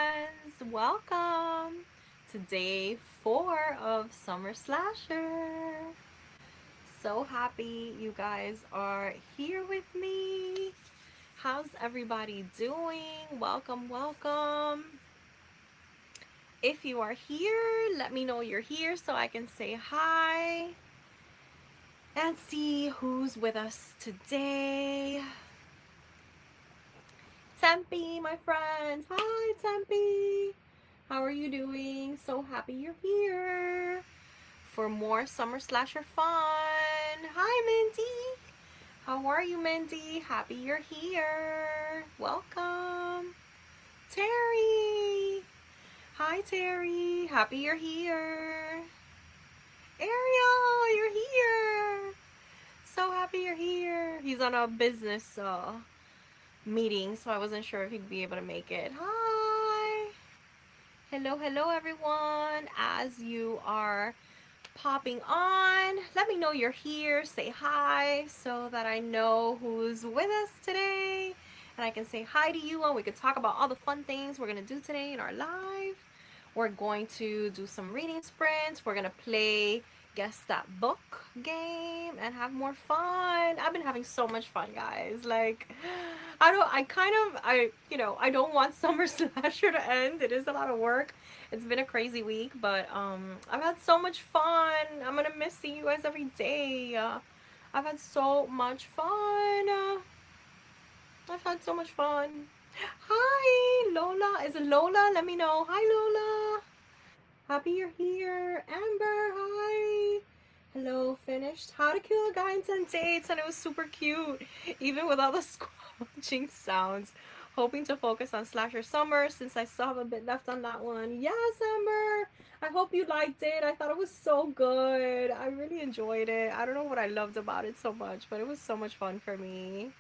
friends, welcome to day 4 of Summer Slasher. So happy you guys are here with me. How's everybody doing? Welcome, welcome. If you are here, let me know you're here so I can say hi and see who's with us today. Tempe, my friends. Hi, Tempe. How are you doing? So happy you're here for more Summer Slasher fun. Hi, Mindy. How are you, Mindy? Happy you're here. Welcome. Terry. Hi, Terry. Happy you're here. Ariel, you're here. So happy you're here. He's on a business meeting, so I wasn't sure if he'd be able to make it. Hi. Hello, hello, everyone. As you are popping on, let me know you're here. Say hi so that I know who's with us today. And I can say hi to you and we can talk about all the fun things we're going to do today in our live. We're going to do some reading sprints. We're going to play Guess That Book game and have more fun. I've been having so much fun, guys. Like, I don't want Summer Slasher to end. It is a lot of work. It's been a crazy week, but I've had so much fun. I'm gonna miss seeing you guys every day. I've had so much fun. I've had so much fun. Hi, Lola. Is it Lola? Let me know. Hi, Lola. Happy you're here. Amber, hi. Hello, finished How to Kill a Guy in 10 Dates, and it was super cute, even with all the squelching sounds. Hoping to focus on Slasher Summer since I still have a bit left on that one. Yes, Amber. I hope you liked it. I thought it was so good. I really enjoyed it. I don't know what I loved about it so much, but it was so much fun for me.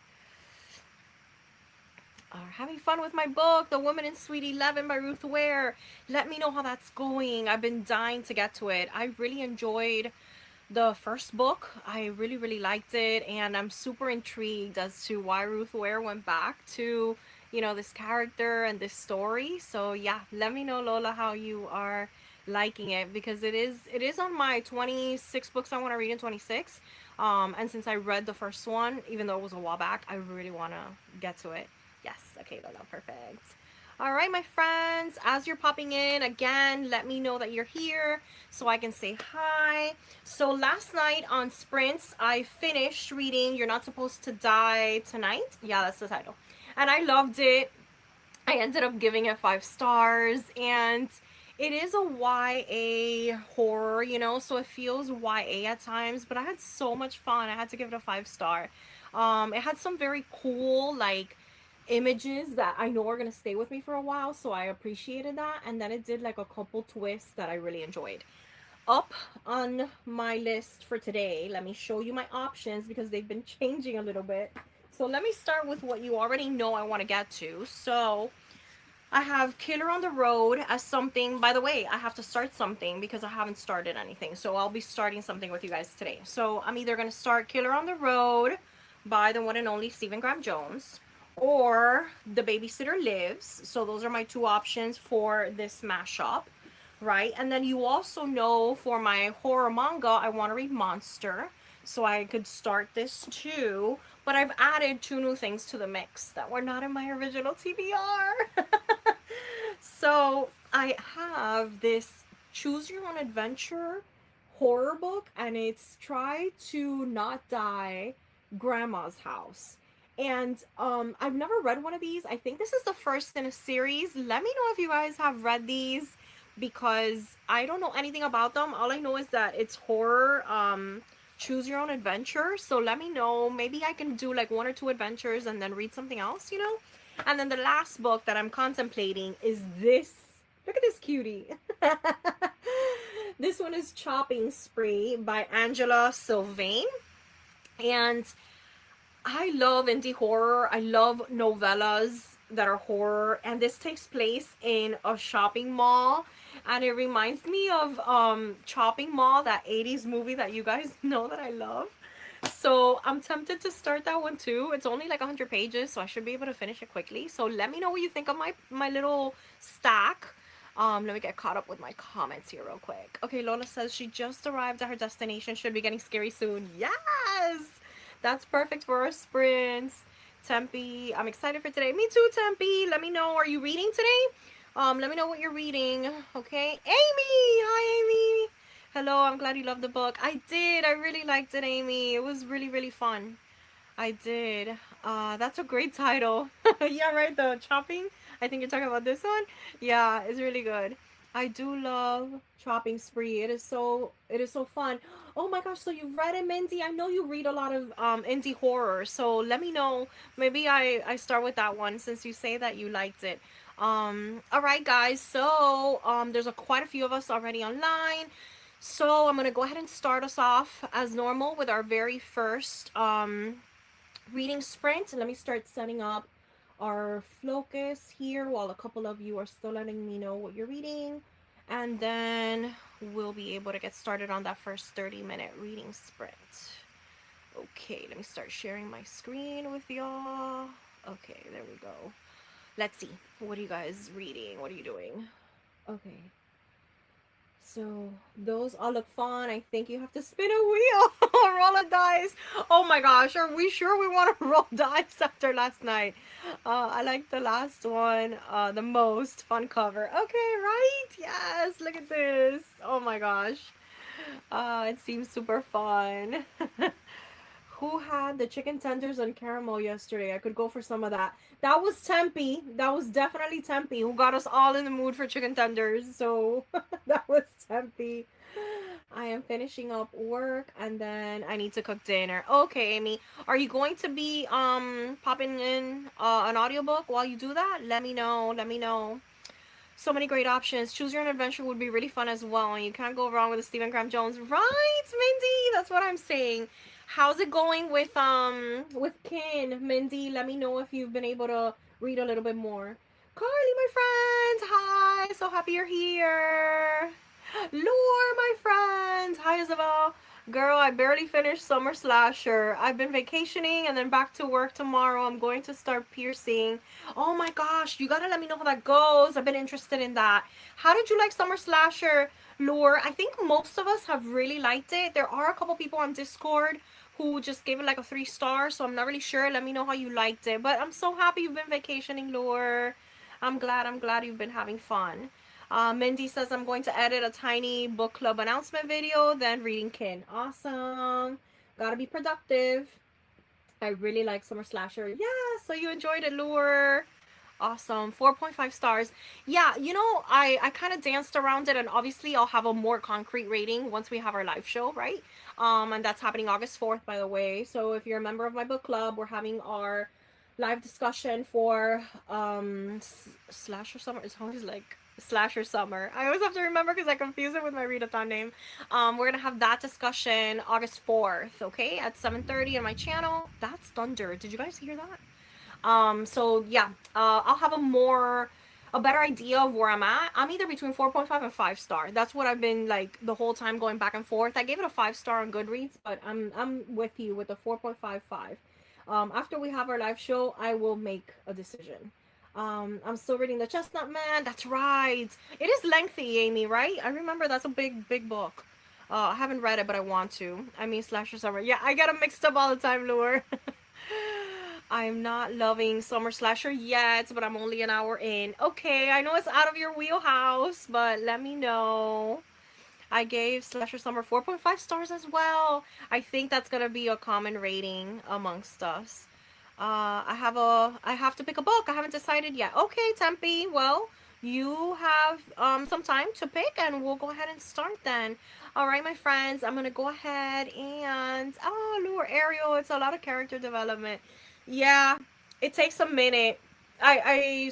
Are having fun with my book, The Woman in Suite 11 by Ruth Ware. Let me know how that's going. I've been dying to get to it. I really enjoyed the first book. I really, really liked it, and I'm super intrigued as to why Ruth Ware went back to, this character and this story. So yeah, let me know, Lola, how you are liking it because it is on my 26 books I want to read in 26. And since I read the first one, even though it was a while back, I really want to get to it. Yes, okay, Lola, perfect. All right, my friends, as you're popping in, again, let me know that you're here so I can say hi. So last night on Sprints, I finished reading You're Not Supposed to Die Tonight. Yeah, that's the title. And I loved it. I ended up giving it 5 stars, and it is a YA horror, so it feels YA at times, but I had so much fun. I had to give it a 5 star. It had some very cool, like, images that I know are gonna stay with me for a while, so I appreciated that. And then it did like a couple twists that I really enjoyed. Up on my list for today, let me show you my options because they've been changing a little bit. So let me start with what you already know I want to get to. So I have Killer on the Road as something. By the way, I have to start something because I haven't started anything. So I'll be starting something with you guys today. So I'm either going to start Killer on the Road by the one and only Stephen Graham Jones or The Babysitter Lives. So those are my two options for this mashup, right? And then you also know for my horror manga, I want to read Monster. So I could start this too. But I've added two new things to the mix that were not in my original TBR. So I have this Choose Your Own Adventure horror book, and it's Try to Not Die Grandma's House. And I've never read one of these. I think this is the first in a series. Let me know if you guys have read these because I don't know anything about them. All I know is that it's horror. Choose your own adventure. So let me know. Maybe I can do like one or two adventures and then read something else. And then the last book that I'm contemplating is this. Look at this cutie. This one is Chopping Spree by Angela Sylvain. And I love indie horror. I love novellas that are horror. And this takes place in a shopping mall. And it reminds me of Chopping Mall, that 80s movie that you guys know that I love. So I'm tempted to start that one too. It's only like 100 pages, so I should be able to finish it quickly. So let me know what you think of my little stack. Let me get caught up with my comments here real quick. Okay, Lola says she just arrived at her destination. Should be getting scary soon. Yes! That's perfect for our sprints. Tempe, I'm excited for today. Me too, Tempe. Let me know. Are you reading today? Let me know what you're reading. Okay. Amy! Hi, Amy! Hello, I'm glad you loved the book. I did. I really liked it, Amy. It was really, really fun. I did. That's a great title. Yeah, right. The chopping. I think you're talking about this one. Yeah, it's really good. I do love Chopping Spree. It is so fun. Oh my gosh, so you've read it, Mindy? I know you read a lot of indie horror. So let me know. Maybe I start with that one since you say that you liked it. All right, guys. So there's quite a few of us already online. So I'm gonna go ahead and start us off as normal with our very first reading sprint. Let me start setting up our focus here while a couple of you are still letting me know what you're reading. And then we'll be able to get started on that first 30-minute reading sprint. Okay, let me start sharing my screen with y'all. Okay, there we go. Let's see. What are you guys reading? What are you doing? Okay. So those all look fun. I think you have to spin a wheel or roll a dice. Oh my gosh, are we sure we want to roll dice after last night? I like the last one the most. Fun cover. Okay, right? Yes, look at this. Oh my gosh. It seems super fun. Who had the chicken tenders and caramel yesterday? I could go for some of that. That was Tempe. That was definitely Tempe who got us all in the mood for chicken tenders. So that was Tempe. I am finishing up work and then I need to cook dinner. Okay, Amy. Are you going to be popping in an audiobook while you do that? Let me know. Let me know. So many great options. Choose Your Own Adventure would be really fun as well, and you can't go wrong with a Stephen Graham Jones, right, Mindy? That's what I'm saying. How's it going with Kin, Mindy? Let me know if you've been able to read a little bit more. Carly, my friend, hi! So happy you're here. Lure, my friend, hi Isabel. Girl, I barely finished Summer Slasher. I've been vacationing and then back to work tomorrow. I'm going to start piercing. Oh my gosh, you gotta let me know how that goes. I've been interested in that. How did you like Summer Slasher, Lure? I think most of us have really liked it. There are a couple people on Discord who just gave it like a 3 star, so I'm not really sure. Let me know how you liked it. But I'm so happy you've been vacationing, Lure. I'm glad you've been having fun. Mindy says I'm going to edit a tiny book club announcement video, then reading Kin. Awesome. Gotta be productive. I really like Summer Slasher. Yeah, so you enjoyed it, Lure. Awesome. 4.5 stars. Yeah, I kind of danced around it, and obviously I'll have a more concrete rating once we have our live show, right? And that's happening August 4th, by the way. So if you're a member of my book club, we're having our live discussion for Slasher Summer. It's always like Slasher Summer. I always have to remember because I confuse it with my readathon name. We're gonna have that discussion August 4th, okay, at 7:30 on my channel. That's thunder. Did you guys hear that? So yeah, I'll have a better idea of where I'm at. I'm either between 4.5 and 5 star. That's what I've been like the whole time going back and forth. I gave it a 5 star on Goodreads, but I'm with you with the 4.55. After we have our live show, I will make a decision. I'm still reading The Chestnut Man. That's right. It is lengthy, Amy, right? I remember that's a big, big book. I haven't read it, but I want to. I mean, Slasher Summer. Yeah, I get them mixed up all the time, Lure. I'm not loving Summer Slasher yet, but I'm only an hour in. Okay, I know it's out of your wheelhouse, but let me know. I gave Slasher Summer 4.5 stars as well. I think that's gonna be a common rating amongst us. I have to pick a book. I haven't decided yet. Okay, Tempe. Well, you have some time to pick, and we'll go ahead and start then. All right, my friends. I'm gonna go ahead and Lure Ariel. It's a lot of character development. Yeah, it takes a minute.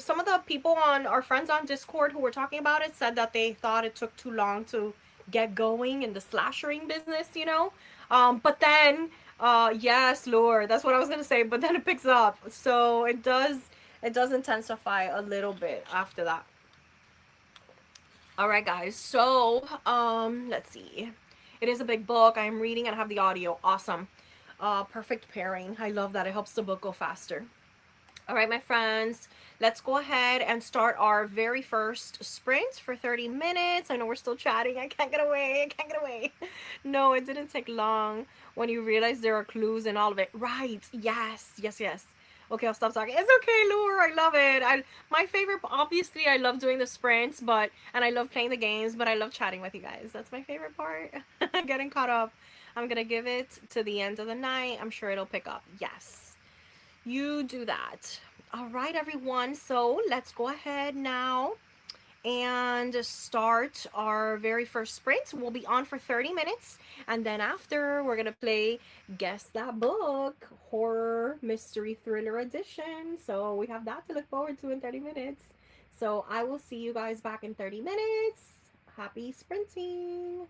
Some of the people on our friends on Discord who were talking about it said that they thought it took too long to get going in the slashering business. But then yes, Lure. That's what I was gonna say. But then it picks up, so it does intensify a little bit after that. All right, guys. So let's see. It is a big book. I am reading and have the audio. Awesome. perfect pairing. I love that. It helps the book go faster. All right, my friends, let's go ahead and start our very first sprint for 30 minutes. I know we're still chatting. I can't get away. I can't get away. No, it didn't take long when you realize there are clues in all of it. Right. Yes. Yes, yes. Okay, I'll stop talking. It's okay, Lure. I love it. My favorite, obviously, I love doing the sprints, and I love playing the games, but I love chatting with you guys. That's my favorite part. Getting caught up. I'm gonna give it to the end of the night. I'm sure it'll pick up. Yes. You do that. All right, everyone. So let's go ahead now and start our very first sprint. We'll be on for 30 minutes. And then after, we're going to play Guess That Book, Horror Mystery Thriller Edition. So we have that to look forward to in 30 minutes. So I will see you guys back in 30 minutes. Happy sprinting.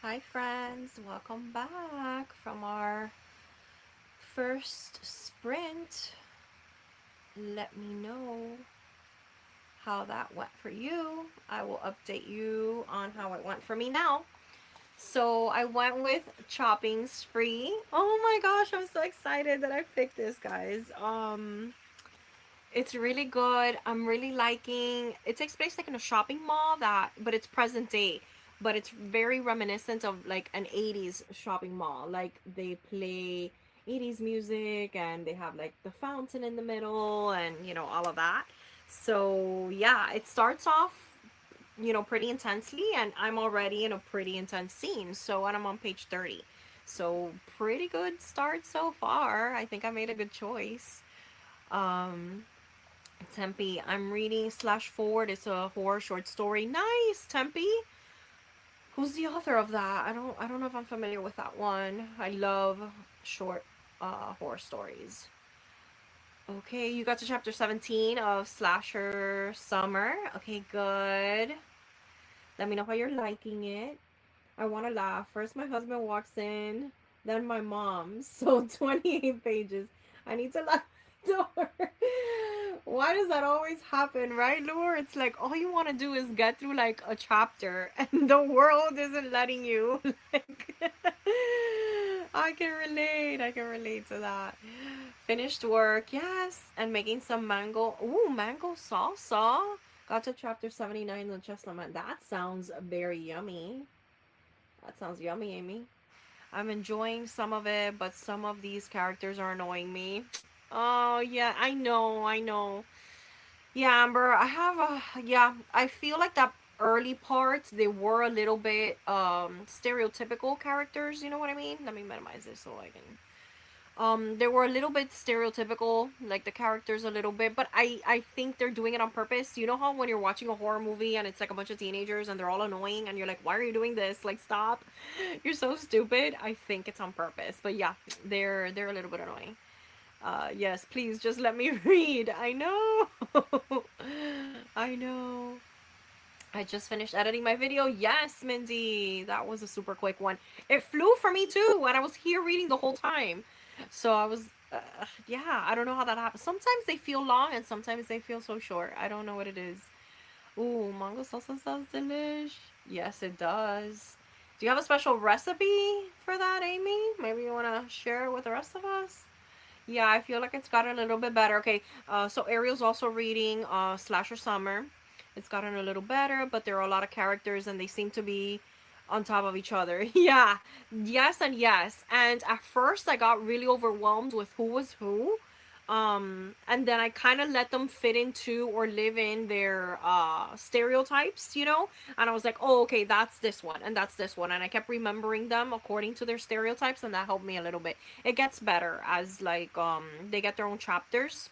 Hi, friends. Welcome back from our first sprint. Let me know how that went for you. I will update you on how it went for me now. So I went with Chopping Spree. Oh my gosh, I'm so excited that I picked this, guys. It's really good. I'm really liking. It takes place like in a shopping mall but it's present day. But it's very reminiscent of like an 80s shopping mall. Like they play 80s music and they have like the fountain in the middle and all of that. So yeah, it starts off pretty intensely, and I'm already in a pretty intense scene. So, and I'm on page 30. So, pretty good start so far. I think I made a good choice. Um, Tempe, I'm reading Slash Forward. It's a horror short story. Nice, Tempe. Who's the author of that? I don't know if I'm familiar with that one. I love short horror stories. Okay, you got to chapter 17 of Slasher Summer. Okay, good. Let me know how you're liking it. I want to laugh. First, my husband walks in, then my mom. So 28 pages. I need to lock the door. Why does that always happen, right, Lure? It's like all you want to do is get through like a chapter, and the world isn't letting you. Like, I can relate. I can relate to that. Finished work, yes, and making some mango. Ooh, mango salsa. Got to chapter 79 in the Chestnut Man. That sounds very yummy. That sounds yummy, Amy. I'm enjoying some of it, but some of these characters are annoying me. Oh, yeah, I know, I know. Yeah, Amber, I have a, yeah, I feel like that early parts, they were a little bit stereotypical characters, you know what I mean? Let me minimize this so I can they were a little bit stereotypical, like the characters a little bit, but I think they're doing it on purpose. You know how when you're watching a horror movie and it's like a bunch of teenagers and they're all annoying and you're like, why are you doing this? Like, stop. You're so stupid. I think it's on purpose. But yeah, they're a little bit annoying. Yes, please just let me read. I know. I know. I just finished editing my video. Yes, Mindy. That was a super quick one. It flew for me too, and I was here reading the whole time. So I was, yeah, I don't know how that happens. Sometimes they feel long and sometimes they feel so short. I don't know what it is. Ooh, mango salsa sounds delish. Yes, it does. Do you have a special recipe for that, Amy? Maybe you want to share it with the rest of us? Yeah, I feel like it's gotten a little bit better. Okay, so Ariel's also reading Slasher Summer. It's gotten a little better, but there are a lot of characters and they seem to be on top of each other. Yeah, yes, and yes. And at first, I got really overwhelmed with who was who. And then I kind of let them fit into or live in their stereotypes, you know? And I was like, oh, okay, that's this one, and that's this one. And I kept remembering them according to their stereotypes, and that helped me a little bit. It gets better as like they get their own chapters.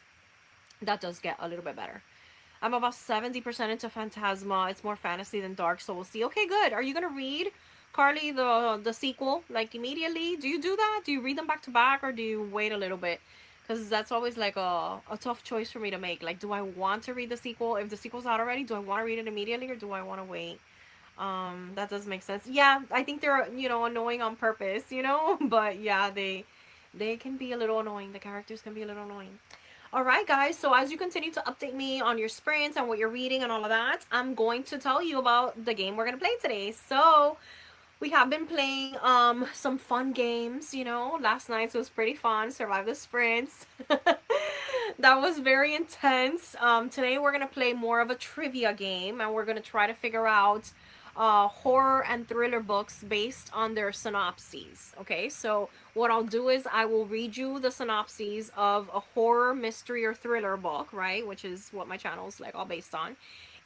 That does get a little bit better. I'm about 70% into Phantasma. It's more fantasy than dark, so we'll see. Okay, good. Are you gonna read Carly the sequel like immediately? Do you do that? Do you read them back to back, or do you wait a little bit? Because that's always like a tough choice for me to make. Like, do I want to read the sequel? If the sequel's out already, do I want to read it immediately, or do I want to wait? That does make sense. Yeah, I think they're annoying on purpose, but yeah, they can be a little annoying. The characters can be a little annoying. All right, guys. So as you continue to update me on your sprints and what you're reading and all of that, I'm going to tell you about the game we're gonna play today. So we have been playing some fun games. Last night's was pretty fun. Survive the sprints. That was very intense. Today we're gonna play more of a trivia game, and we're gonna try to figure out horror and thriller books based on their synopses. Okay, so what I'll do is I will read you the synopses of a horror, mystery, or thriller book, right? Which is what my channel's like all based on.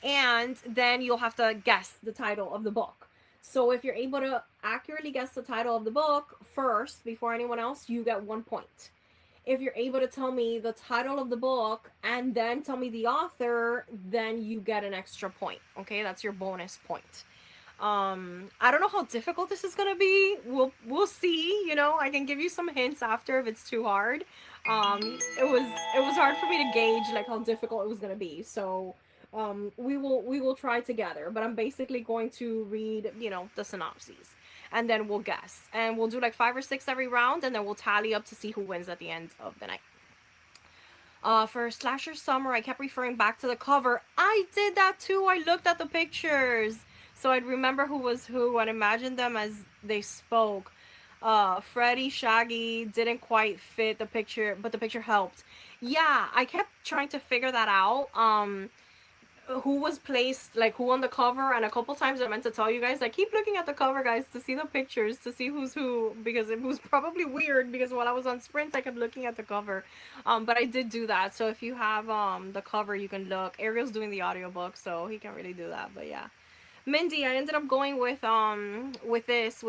And then you'll have to guess the title of the book. So if you're able to accurately guess the title of the book first before anyone else, you get 1 point. If you're able to tell me the title of the book and then tell me the author, then you get an extra point. Okay, that's your bonus point. I don't know how difficult this is gonna be. We'll see. I can give you some hints after if it's too hard. It was hard for me to gauge like how difficult it was gonna be. So we will try together. But I'm basically going to read the synopses, and then we'll guess, and we'll do like 5 or 6 every round, and then we'll tally up to see who wins at the end of the night. For Slasher Summer, I kept referring back to the cover. I did that too. I looked at the pictures. So I'd remember who was who and imagine them as they spoke. Freddy, Shaggy didn't quite fit the picture, but the picture helped. Yeah, I kept trying to figure that out. Who was placed, like who on the cover, and a couple times I meant to tell you guys, like, keep looking at the cover, guys, to see the pictures, to see who's who, because it was probably weird because while I was on sprints I kept looking at the cover. But I did do that, so if you have the cover, you can look. Ariel's doing the audiobook, so he can really do that. But yeah, Mindy, I ended up going with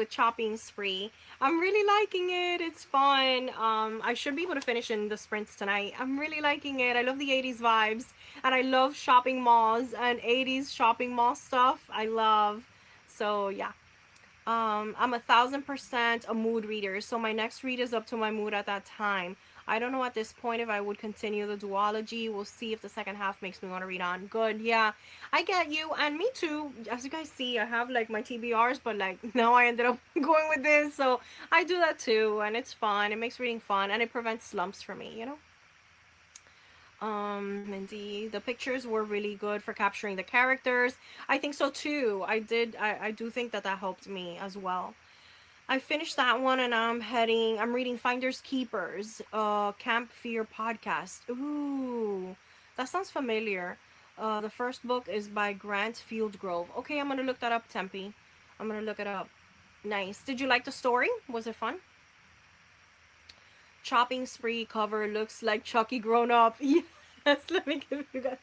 Chopping Spree. I'm really liking it. It's fun. I should be able to finish in the sprints tonight. I'm really liking it. I love the 80s vibes, and I love shopping malls and 80s shopping mall stuff. I love. So yeah. I'm 1,000% a mood reader, so my next read is up to my mood at that time. I don't know at this point if I would continue the duology. We'll see if the second half makes me want to read on. Good, yeah, I get you, and me too. As you guys see, I have like my TBRs, but like now I ended up going with this, so I do that too, and it's fun. It makes reading fun, and it prevents slumps for me. Indeed, the pictures were really good for capturing the characters. I think so too. I do think that helped me as well. I finished that one, and I'm reading Finders Keepers, Camp Fear podcast. Ooh, that sounds familiar. The first book is by Grant Fieldgrove. Okay, I'm gonna look that up, Tempe. I'm gonna look it up. Nice. Did you like the story? Was it fun? Chopping spree cover looks like Chucky grown up. Yes, let me give you guys.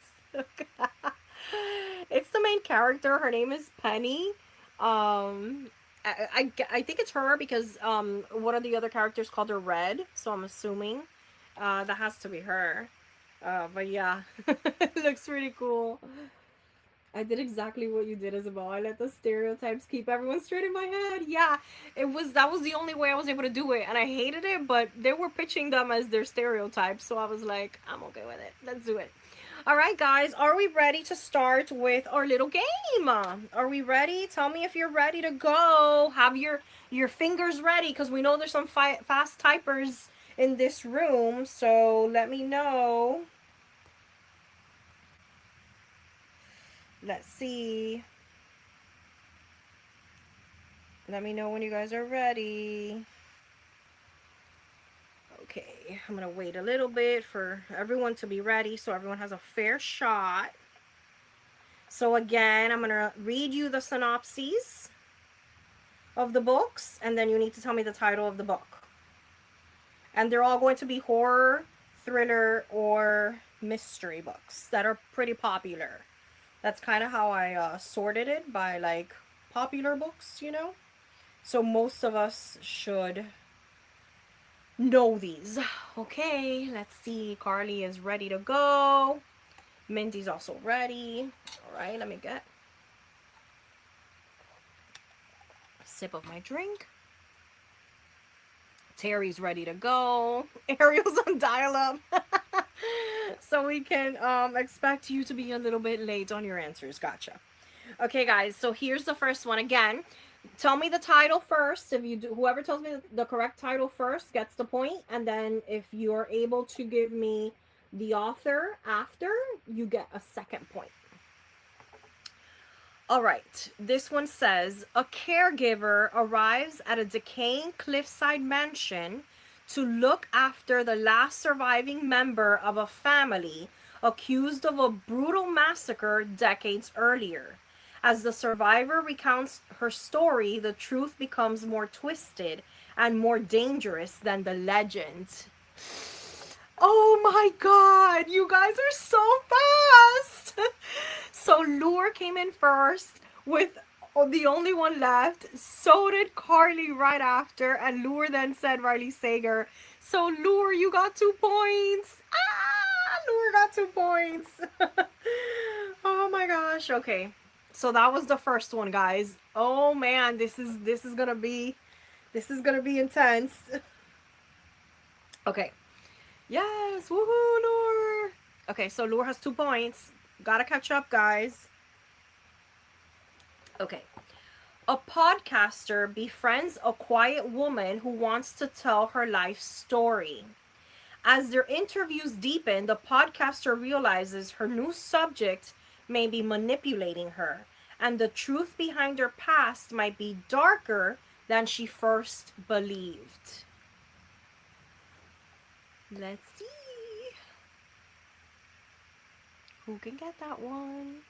It's the main character. Her name is Penny. I think it's her because one of the other characters called her Red, so I'm assuming that has to be her. But yeah, it looks really cool. I did exactly what you did, Isabel. I let the stereotypes keep everyone straight in my head. Yeah, that was the only way I was able to do it, and I hated it. But they were pitching them as their stereotypes, so I was like, I'm okay with it. Let's do it. All right, guys, are we ready to start with our little game? Are we ready? Tell me if you're ready to go. Have your fingers ready, because we know there's some fast typers in this room. So let me know. Let's see. Let me know when you guys are ready. Okay, I'm gonna wait a little bit for everyone to be ready so everyone has a fair shot. So again, I'm gonna read you the synopses of the books, and then you need to tell me the title of the book. And they're all going to be horror, thriller, or mystery books that are pretty popular. That's kind of how I sorted it by like popular books, you know? So most of us should know these. Okay, let's see. Carly is ready to go. Mindy's also ready. All right, let me get a sip of my drink. Terry's ready to go. Ariel's on dial-up. So we can expect you to be a little bit late on your answers. Gotcha. Okay, guys, so here's the first one again. Tell me the title first. If you do, whoever tells me the correct title first gets the point, and then if you're able to give me the author after, you get a second point. All right, this one says a caregiver arrives at a decaying cliffside mansion to look after the last surviving member of a family accused of a brutal massacre decades earlier. As the survivor recounts her story, the truth becomes more twisted and more dangerous than the legend. Oh my god, you guys are so fast! So Lure came in first with the only one left. So did Carly right after, and Lure then said Riley Sager. So Lure, you got 2 points. Lure got 2 points. Oh my gosh. Okay. So that was the first one, guys. Oh man, this is gonna be intense. Okay. Yes, woohoo, Lure. Okay, so Lure has 2 points. Gotta catch up, guys. Okay. A podcaster befriends a quiet woman who wants to tell her life story. As their interviews deepen, the podcaster realizes her new subject may be manipulating her, and the truth behind her past might be darker than she first believed. Let's see. Who can get that one?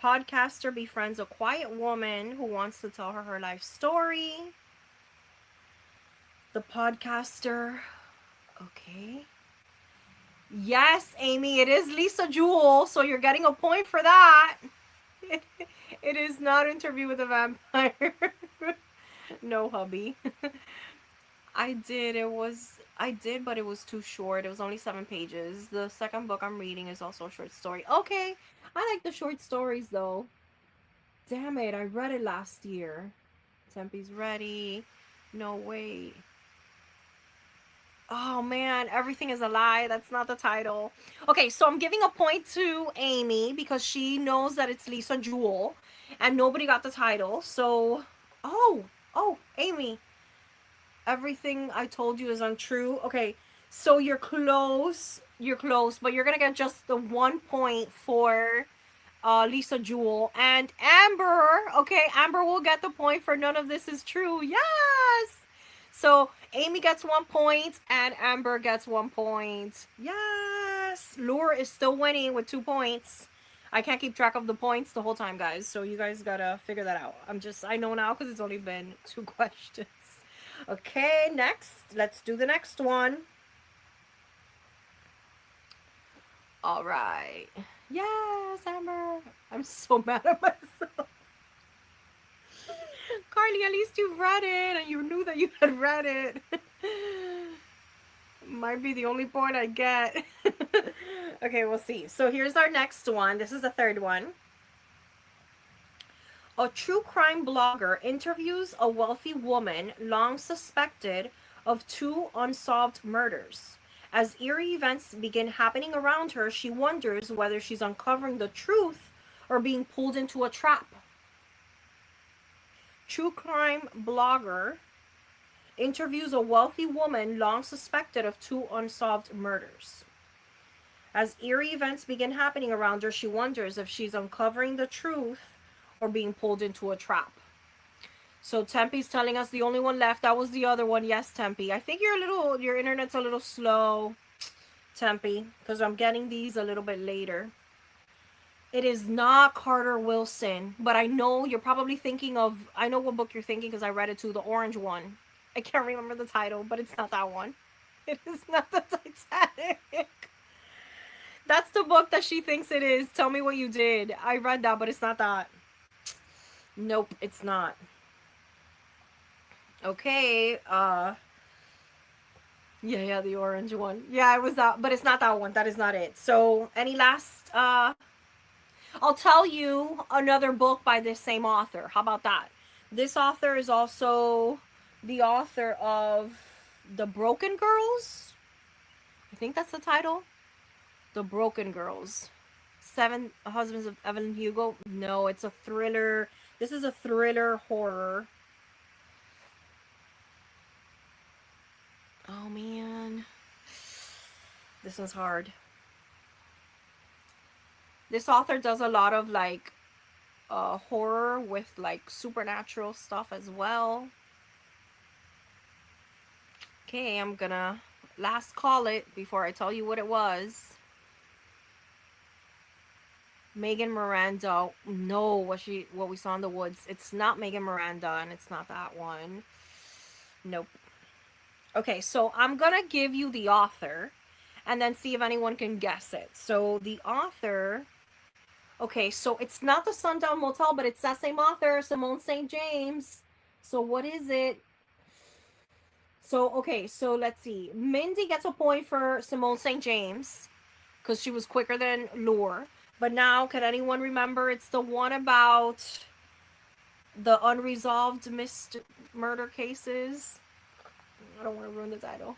Podcaster befriends a quiet woman who wants to tell her life story. The podcaster. Okay. Yes, Amy, it is Lisa Jewell, so you're getting a point for that. It is not Interview with a Vampire. No, hubby. I did, but it was too short. It was only 7 pages. The second book I'm reading is also a short story. Okay, I like the short stories though. Damn it, I read it last year. Tempe's ready. No, wait. Oh man, everything is a lie. That's not the title. Okay, so I'm giving a point to Amy because she knows that it's Lisa Jewell and nobody got the title. So, oh, Amy, everything I told you is untrue. Okay, so you're close. You're close, but you're gonna get just the 1 point for Lisa Jewell and Amber. Okay, Amber will get the point for none of this is true. Yes. So Amy gets 1 point and Amber gets 1 point. Yes. Lure is still winning with 2 points. I can't keep track of the points the whole time, guys. So you guys gotta figure that out. I know now because it's only been 2 questions. Okay, next. Let's do the next one. All right. Yes, Amber. I'm so mad at myself. Carly, at least you've read it and you knew that you had read it. Might be the only point I get. Okay, we'll see. So here's our next one. This is the third one. A true crime blogger interviews a wealthy woman long suspected of 2 unsolved murders. As eerie events begin happening around her, she wonders whether she's uncovering the truth or being pulled into a trap. True crime blogger interviews a wealthy woman long suspected of 2 unsolved murders. As eerie events begin happening around her, she wonders if she's uncovering the truth or being pulled into a trap. So Tempe's telling us the only one left. That was the other one. Yes, Tempe. I think your internet's a little slow, Tempe, because I'm getting these a little bit later. It is not Carter Wilson, but I know you're probably thinking of, I know what book you're thinking because I read it too, the orange one. I can't remember the title, but it's not that one. It is not the Titanic. That's the book that she thinks it is. Tell me what you did. I read that, but it's not that. Nope, it's not. Okay, yeah, the orange one. Yeah, it was that, but it's not that one. That is not it. So, any last, I'll tell you another book by this same author. How about that? This author is also the author of The Broken Girls. I think that's the title. The Broken Girls. 7 Husbands of Evelyn Hugo. No, it's a thriller. This is a thriller horror. Oh man. This one's hard. This author does a lot of like horror with like supernatural stuff as well. Okay, I'm gonna last call it before I tell you what it was. Megan Miranda. No, what we saw in the woods. It's not Megan Miranda, and it's not that one. Nope. Okay, so I'm gonna give you the author and then see if anyone can guess it. So the author, okay, so it's not the Sundown Motel, but it's that same author, Simone St. James. So what is it? So, okay, so let's see. Mindy gets a point for Simone St. James because she was quicker than Lure. But now, can anyone remember? It's the one about the unresolved murder cases. I don't want to ruin the title.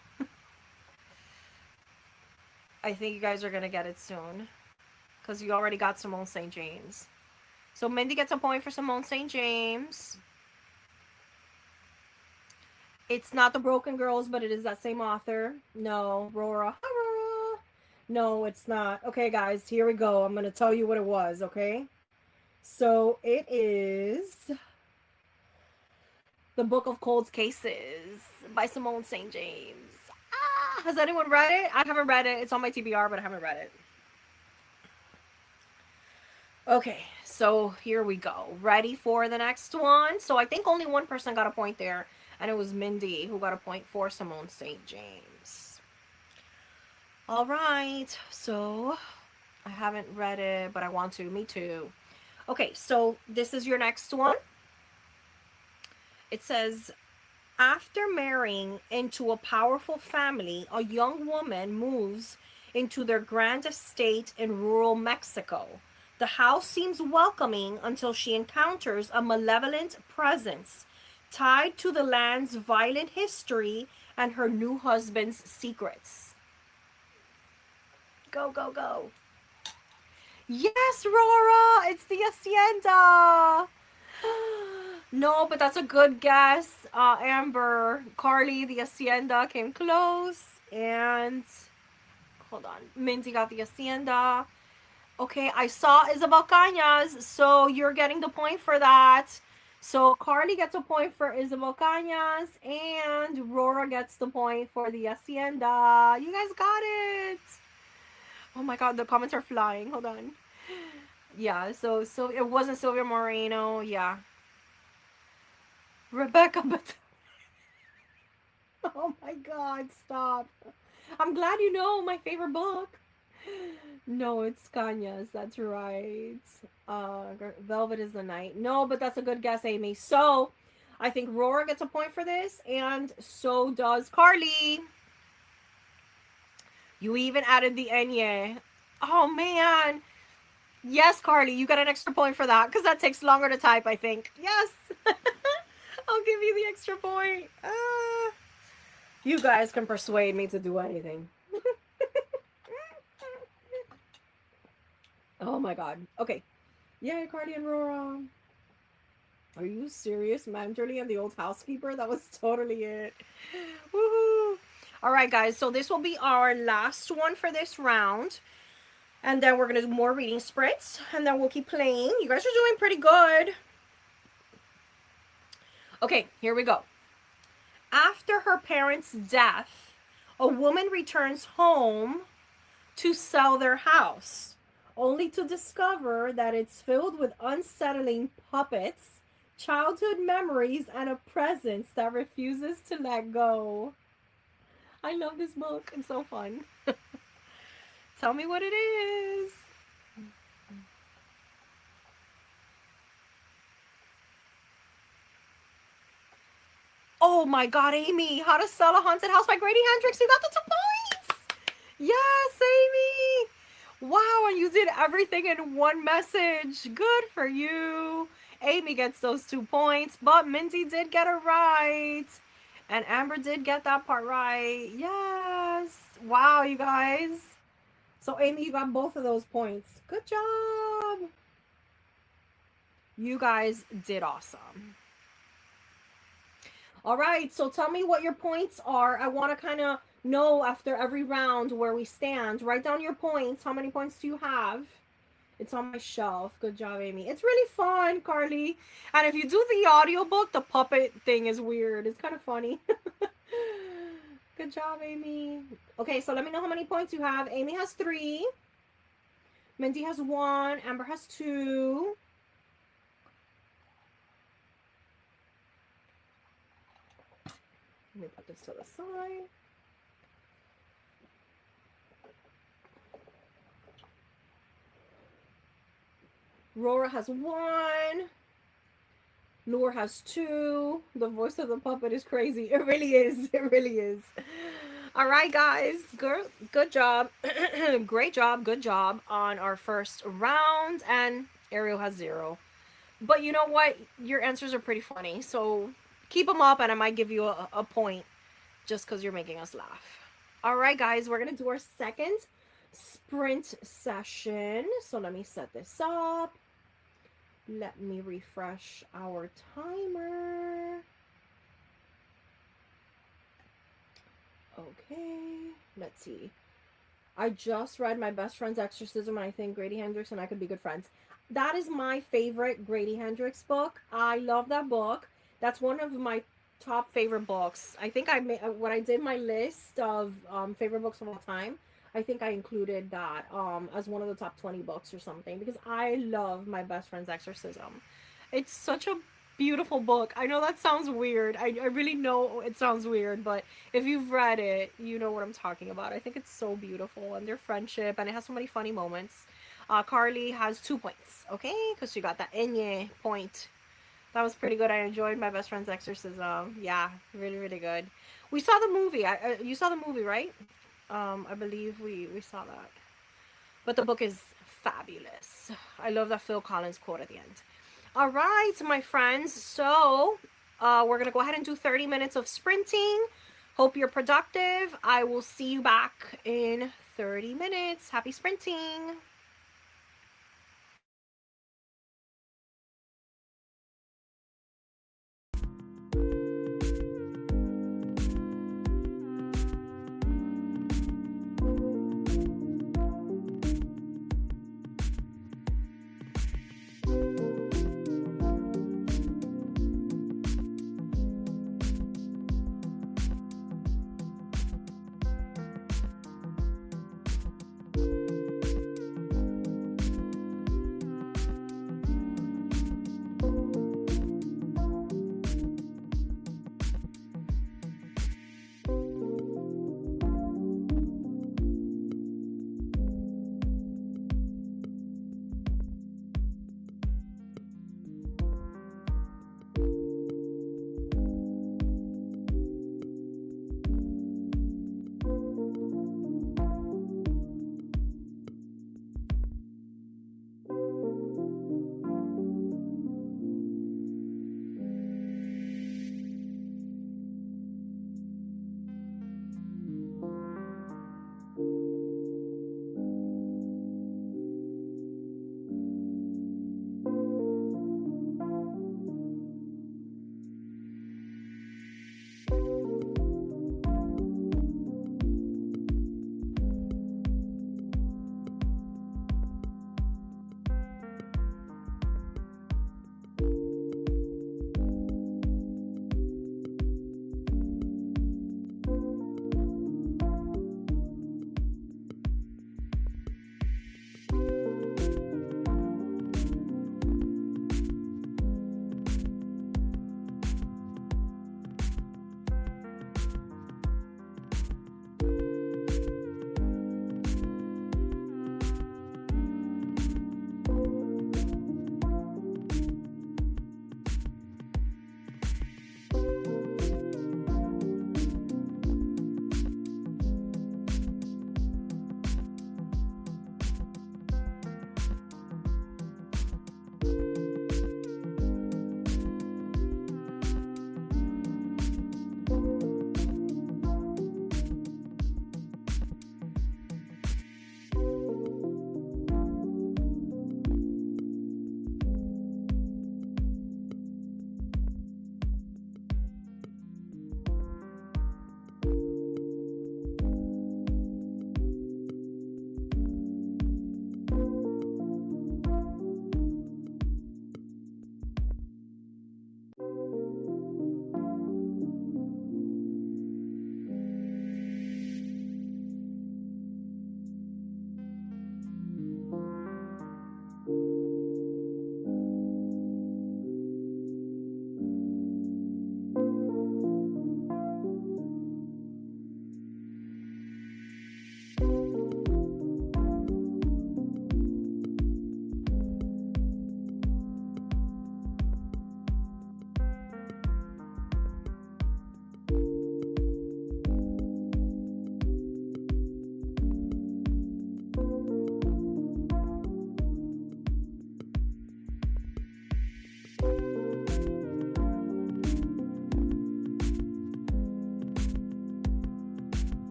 I think you guys are going to get it soon because you already got Simone St. James. So Mindy gets a point for Simone St. James. It's not The Broken Girls, but it is that same author. No, Rora. No, it's not. Okay, guys, here we go. I'm going to tell you what it was, okay? So it is The Book of Cold Cases by Simone St. James. Has anyone read it? I haven't read it. It's on my TBR, but I haven't read it. Okay, so here we go. Ready for the next one? So I think only one person got a point there, and it was Mindy who got a point for Simone St. James. All right, so I haven't read it, but I want to. Me too. Okay, so this is your next one. It says, after marrying into a powerful family, a young woman moves into their grand estate in rural Mexico. The house seems welcoming until she encounters a malevolent presence tied to the land's violent history and her new husband's secrets. Go, go, go. Yes, Rora, it's the Hacienda. No, but that's a good guess. Amber, Carly, the Hacienda came close. And hold on, Minty got the Hacienda. Okay, I saw Isabel Cañas, so you're getting the point for that. So Carly gets a point for Isabel Cañas, and Rora gets the point for the Hacienda. You guys got it. Oh my god, the comments are flying. Hold on. Yeah, so it wasn't Sylvia Moreno. Yeah, Rebecca. But oh my God, stop! I'm glad you know my favorite book. No, it's Kanya's. That's right. Velvet is the Night. No, but that's a good guess, Amy. So, I think Rora gets a point for this, and so does Carly. You even added the Enye. Oh man. Yes, Carly, you got an extra point for that because that takes longer to type, I think. Yes. I'll give you the extra point. You guys can persuade me to do anything. Oh my god. Okay. Yay, Cardi and Rora. Are you serious? Manderly and the old housekeeper? That was totally it. Woohoo. All right, guys. So this will be our last one for this round. And then we're going to do more reading sprints. And then we'll keep playing. You guys are doing pretty good. Okay, here we go. After her parents' death, a woman returns home to sell their house, only to discover that it's filled with unsettling puppets, childhood memories, and a presence that refuses to let go. I love this book. It's so fun. Tell me what it is. Oh my god, Amy. How to Sell a Haunted House by Grady Hendrix. You got the 2 points. Yes, Amy. Wow, and you did everything in one message. Good for you. Amy gets those 2 points, but Mindy did get it right. And Amber did get that part right. Yes. Wow, you guys. So, Amy, you got both of those points. Good job. You guys did awesome. All right, so tell me what your points are. I want to kind of know after every round where we stand. Write down your points. How many points do you have? It's on my shelf. Good job, Amy. It's really fun, Carly. And if you do the audiobook, the puppet thing is weird. It's kind of funny. Good job, Amy. Okay, so let me know how many points you have. Amy has 3. Mindy has 1. Amber has 2. Let me put this to the side. Rora has 1. Noor has 2. The voice of the puppet is crazy. It really is. It really is. All right, guys. Good job. Great job. Good job on our first round. And Ariel has 0. But you know what? Your answers are pretty funny. So keep them up and I might give you a point just because you're making us laugh. All right, guys. We're going to do our second sprint session. So let me set this up. Let me refresh our timer. Okay, let's see. I just read My Best Friend's Exorcism and I think Grady Hendrix and I Could Be Good Friends. That is my favorite Grady Hendrix book. I love that book. That's one of my top favorite books. I think when I did my list of favorite books of all time, I think I included that as one of the top 20 books or something because I love My Best Friend's Exorcism. It's such a beautiful book. I know that sounds weird. I really know it sounds weird, but if you've read it, you know what I'm talking about. I think it's so beautiful and their friendship, and it has so many funny moments. Carly has 2 points, okay? Because she got that Enye point. That was pretty good. I enjoyed My Best Friend's Exorcism. Yeah, really, really good. We saw the movie. You saw the movie, right? I believe we saw that. But the book is fabulous. I love that Phil Collins quote at the end. All right, my friends. So we're going to go ahead and do 30 minutes of sprinting. Hope you're productive. I will see you back in 30 minutes. Happy sprinting.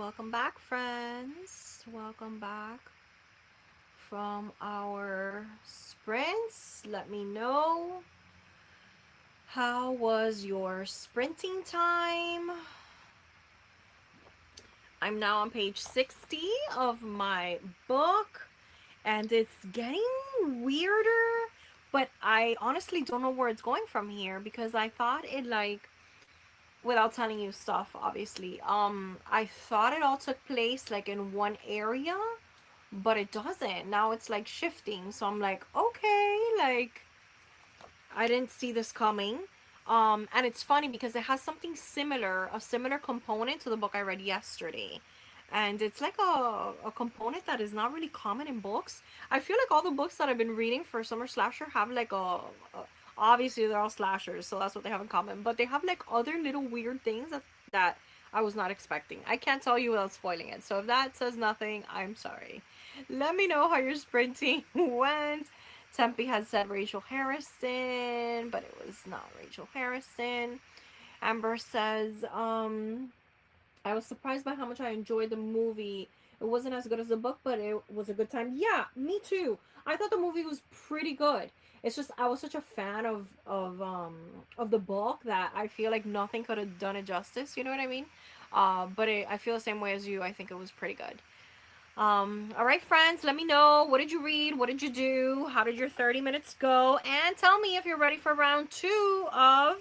Welcome back, friends. Welcome back from our sprints. Let me know, how was your sprinting time? I'm now on page 60 of my book, and it's getting weirder, but I honestly don't know where it's going from here because I thought it, like, without telling you stuff, obviously, I thought it all took place like in one area, but it doesn't. Now it's like shifting, so I'm like, okay, like, I didn't see this coming. And it's funny because it has something similar, a similar component to the book I read yesterday. And it's like a component that is not really common in books. I feel like all the books that I've been reading for summer slasher have like obviously they're all slashers, so that's what they have in common. But they have like other little weird things that I was not expecting. I can't tell you without spoiling it. So if that says nothing, I'm sorry. Let me know how your sprinting went. Tempe had said Rachel Harrison, but it was not Rachel Harrison. Amber says, I was surprised by how much I enjoyed the movie. It wasn't as good as the book, but it was a good time. Yeah, me too. I thought the movie was pretty good. It's just I was such a fan of the book that I feel like nothing could have done it justice. You know what I mean? I feel the same way as you. I think it was pretty good. All right, friends, let me know. What did you read? What did you do? How did your 30 minutes go? And tell me if you're ready for round two of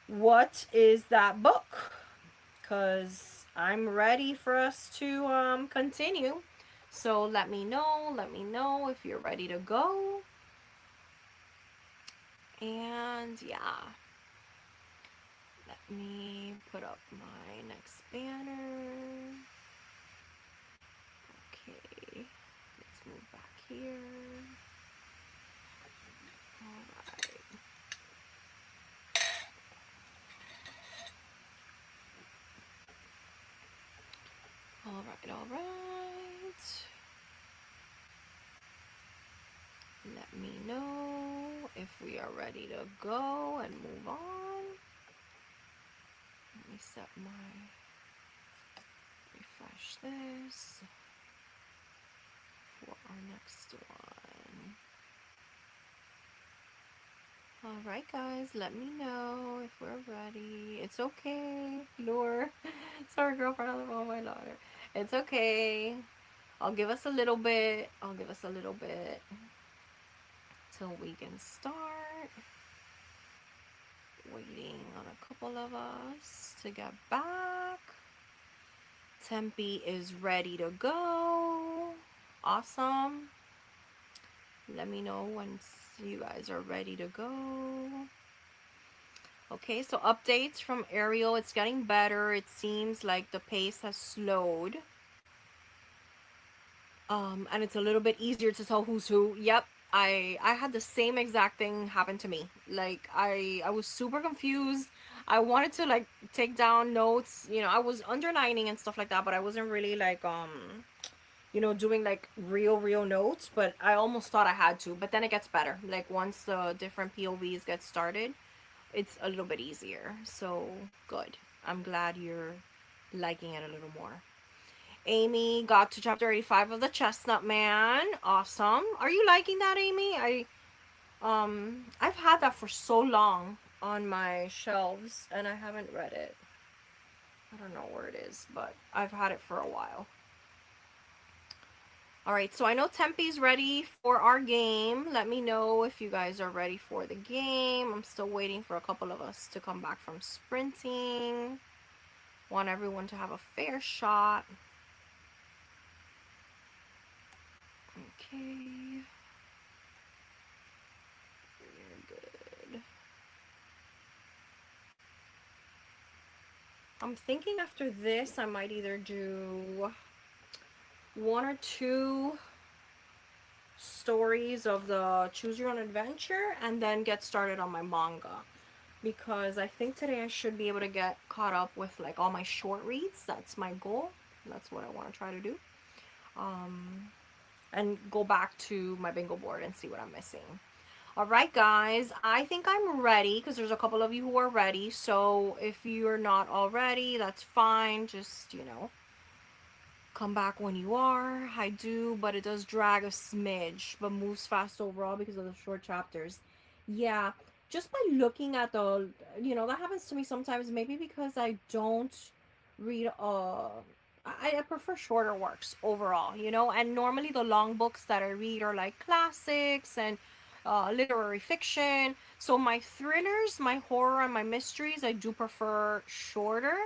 What is That Book? Because I'm ready for us to continue. So let me know. Let me know if you're ready to go. And yeah, let me put up my next banner. Okay, let's move back here. All right, all right. Let me know if we are ready to go and move on. Let me set refresh this for our next one. All right, guys, let me know if we're ready. It's okay, Lure. Sorry, girlfriend on the phone with my daughter. It's okay. I'll give us a little bit. I'll give us a little bit till we can start. Waiting on a couple of us to get back. Tempe is ready to go. Awesome. Let me know once you guys are ready to go. Okay, so updates from Ariel. It's getting better. It seems like the pace has slowed. And it's a little bit easier to tell who's who. Yep, I had the same exact thing happen to me. Like I was super confused. I wanted to like take down notes. You know, I was underlining and stuff like that, but I wasn't really like doing like real notes, but I almost thought I had to. But then it gets better. Like once the different POVs get started, it's a little bit easier. So good. I'm glad you're liking it a little more. Amy got to chapter 85 of the Chestnut Man. Awesome. Are you liking that, Amy? I've had that for so long on my shelves and I haven't read it. I don't know where it is, but I've had it for a while. All right, so I know Tempe's ready for our game. Let me know if you guys are ready for the game. I'm still waiting for a couple of us to come back from sprinting. Want everyone to have a fair shot. Okay. We're good. I'm thinking after this, I might either do one or two stories of the Choose Your Own Adventure and then get started on my manga. Because I think today I should be able to get caught up with like all my short reads. That's my goal. That's what I want to try to do. And go back to my bingo board and see what I'm missing. All right, guys, I think I'm ready because there's a couple of you who are ready. So if you're not already, that's fine. Just, Come Back When You Are. I do, but it does drag a smidge, but moves fast overall because of the short chapters. Yeah, just by looking at the, that happens to me sometimes, maybe because I don't read, I prefer shorter works overall, and normally the long books that I read are like classics and literary fiction. So my thrillers, my horror, and my mysteries, I do prefer shorter.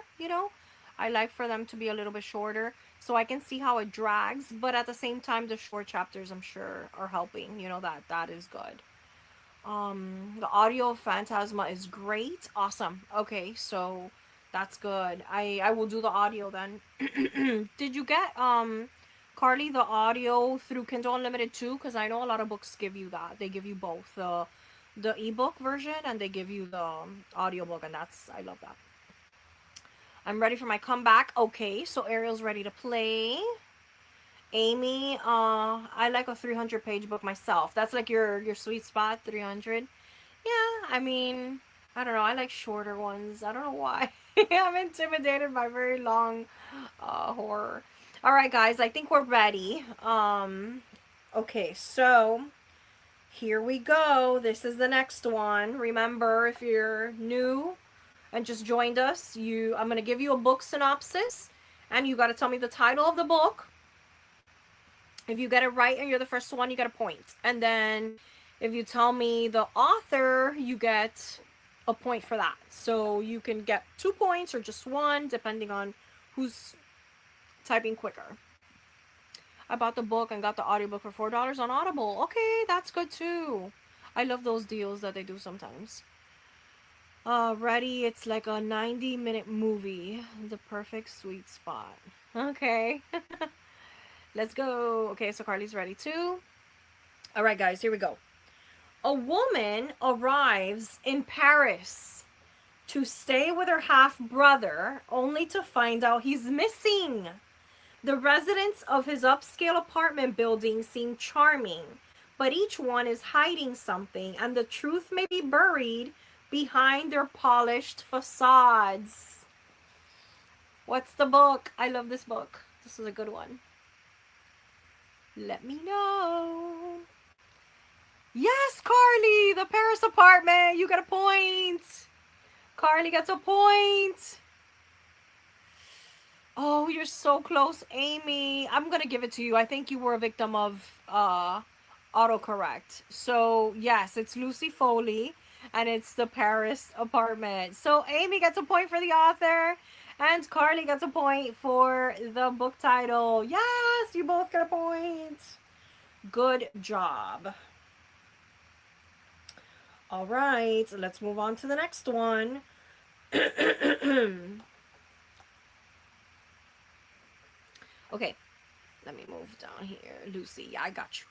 I like for them to be a little bit shorter so I can see how it drags, but at the same time the short chapters I'm sure are helping, that is good. The audio of Phantasma is great. Awesome. Okay, so that's good. I will do the audio then. Did you get Carly the audio through Kindle Unlimited too? Because I know a lot of books give you that. They give you both the ebook version and they give you the audiobook, and that's I love that. I'm ready for my comeback. Okay, so Ariel's ready to play. Amy, I like a 300-page book myself. That's like your sweet spot, 300. Yeah, I mean, I don't know. I like shorter ones. I don't know why. I'm intimidated by very long horror. All right, guys, I think we're ready. Okay, so here we go. This is the next one. Remember, if you're new and just joined us, I'm going to give you a book synopsis and you got to tell me the title of the book. If you get it right and you're the first one, you get a point. And then if you tell me the author, you get a point for that. So you can get 2 points or just one, depending on who's typing quicker. I bought the book and got the audiobook for $4 on Audible. Okay, that's good too. I love those deals that they do sometimes. Ready? It's like a 90-minute movie. The perfect sweet spot. Okay. Let's go. Okay, so Carly's ready too. All right, guys, here we go. A woman arrives in Paris to stay with her half-brother only to find out he's missing. The residents of his upscale apartment building seem charming, but each one is hiding something, and the truth may be buried behind their polished facades. What's the book? I love this book. This is a good one. Let me know. Yes, Carly, the Paris apartment. You get a point. Carly gets a point. Oh, you're so close, Amy. I'm going to give it to you. I think you were a victim of autocorrect. So, yes, it's Lucy Foley, and it's the Paris apartment. So, Amy gets a point for the author, and Carly gets a point for the book title. Yes, you both get a point. Good job. All right, let's move on to the next one. Okay, let me move down here. Lucy, yeah, I got you.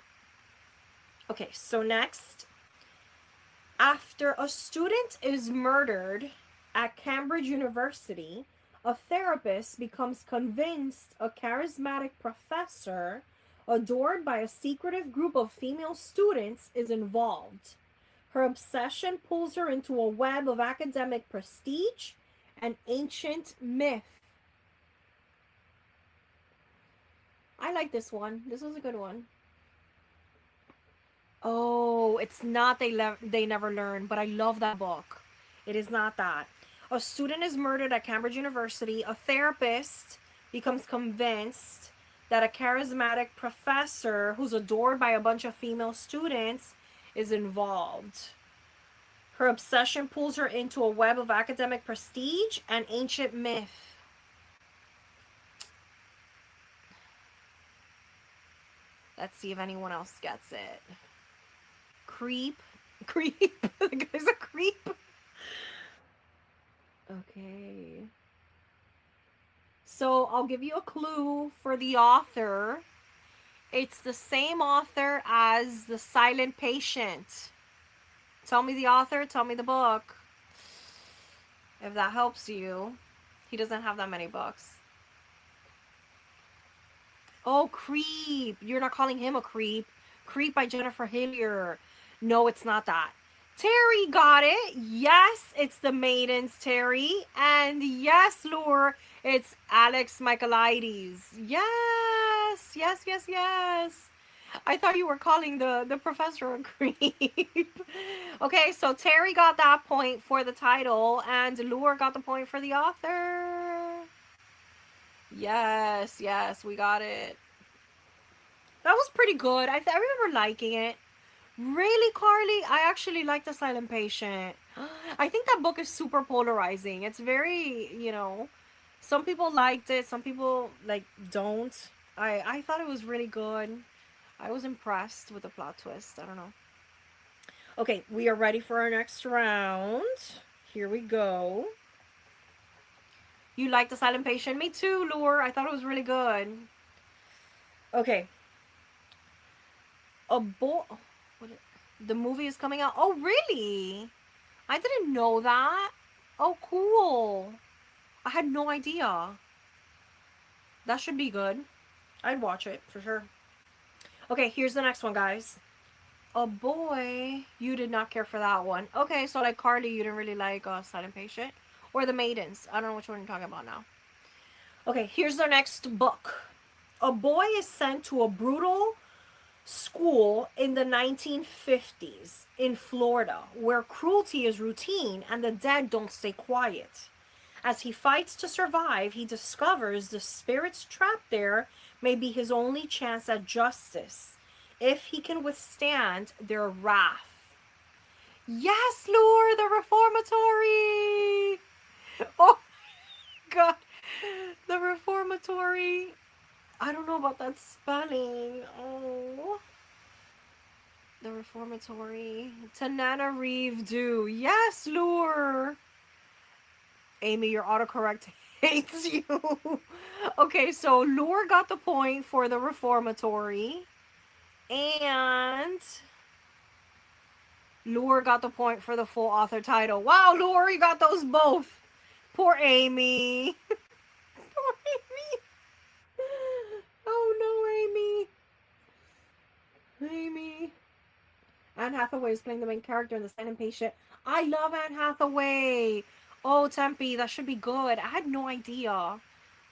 Okay, so next. After a student is murdered at Cambridge University, a therapist becomes convinced a charismatic professor, adored by a secretive group of female students, is involved. Her obsession pulls her into a web of academic prestige and ancient myth. I like this one. This was a good one. Oh, it's not They Never Learn, but I love that book. It is not that. A student is murdered at Cambridge University. A therapist becomes convinced that a charismatic professor who's adored by a bunch of female students is involved. Her obsession pulls her into a web of academic prestige and ancient myth. Let's see if anyone else gets it. Creep. The guy's a creep. Okay. So I'll give you a clue for the author. It's the same author as The Silent Patient. Tell me the author, tell me the book. If that helps you. He doesn't have that many books. Oh, Creep. You're not calling him a creep. Creep by Jennifer Hillier. No, it's not that. Terry got it. Yes, it's The Maidens, Terry. And yes, Lure, It's Alex Michaelides. Yes, yes, yes, yes. I thought you were calling the professor a creep. Okay, so Terry got that point for the title, and Lure got the point for the author. Yes, yes, we got it. That was pretty good. I remember liking it. Really, Carly? I actually like The Silent Patient. I think that book is super polarizing. It's very, some people liked it, some people like don't. I thought it was really good. I was impressed with the plot twist. I don't know. Okay, we are ready for our next round. Here we go. You like The Silent Patient? Me too, Lure. I thought it was really good. Okay. A boy. The movie is coming out. Oh, really? I didn't know that. Oh, cool. I had no idea. That should be good. I'd watch it for sure. Okay, here's the next one, guys. A boy. You did not care for that one. Okay, so like Carly, you didn't really like Silent Patient. Or The Maidens. I don't know which one you're talking about now. Okay, here's our next book. A boy is sent to a brutal school in the 1950s in Florida, where cruelty is routine and the dead don't stay quiet. As he fights to survive, he discovers the spirits trapped there may be his only chance at justice, if he can withstand their wrath. Yes, Lord, the Reformatory! Oh, God. The Reformatory. I don't know about that spelling. Oh. The Reformatory. Tananarive. Yes, Lure. Amy, your autocorrect hates you. Okay, so Lure got the point for the Reformatory. And Lure got the point for the full author title. Wow, Lure, you got those both. Poor Amy. Poor Amy. Oh no, Amy. Amy. Anne Hathaway is playing the main character in The Silent Patient. I love Anne Hathaway. Oh, Tempe, that should be good. I had no idea.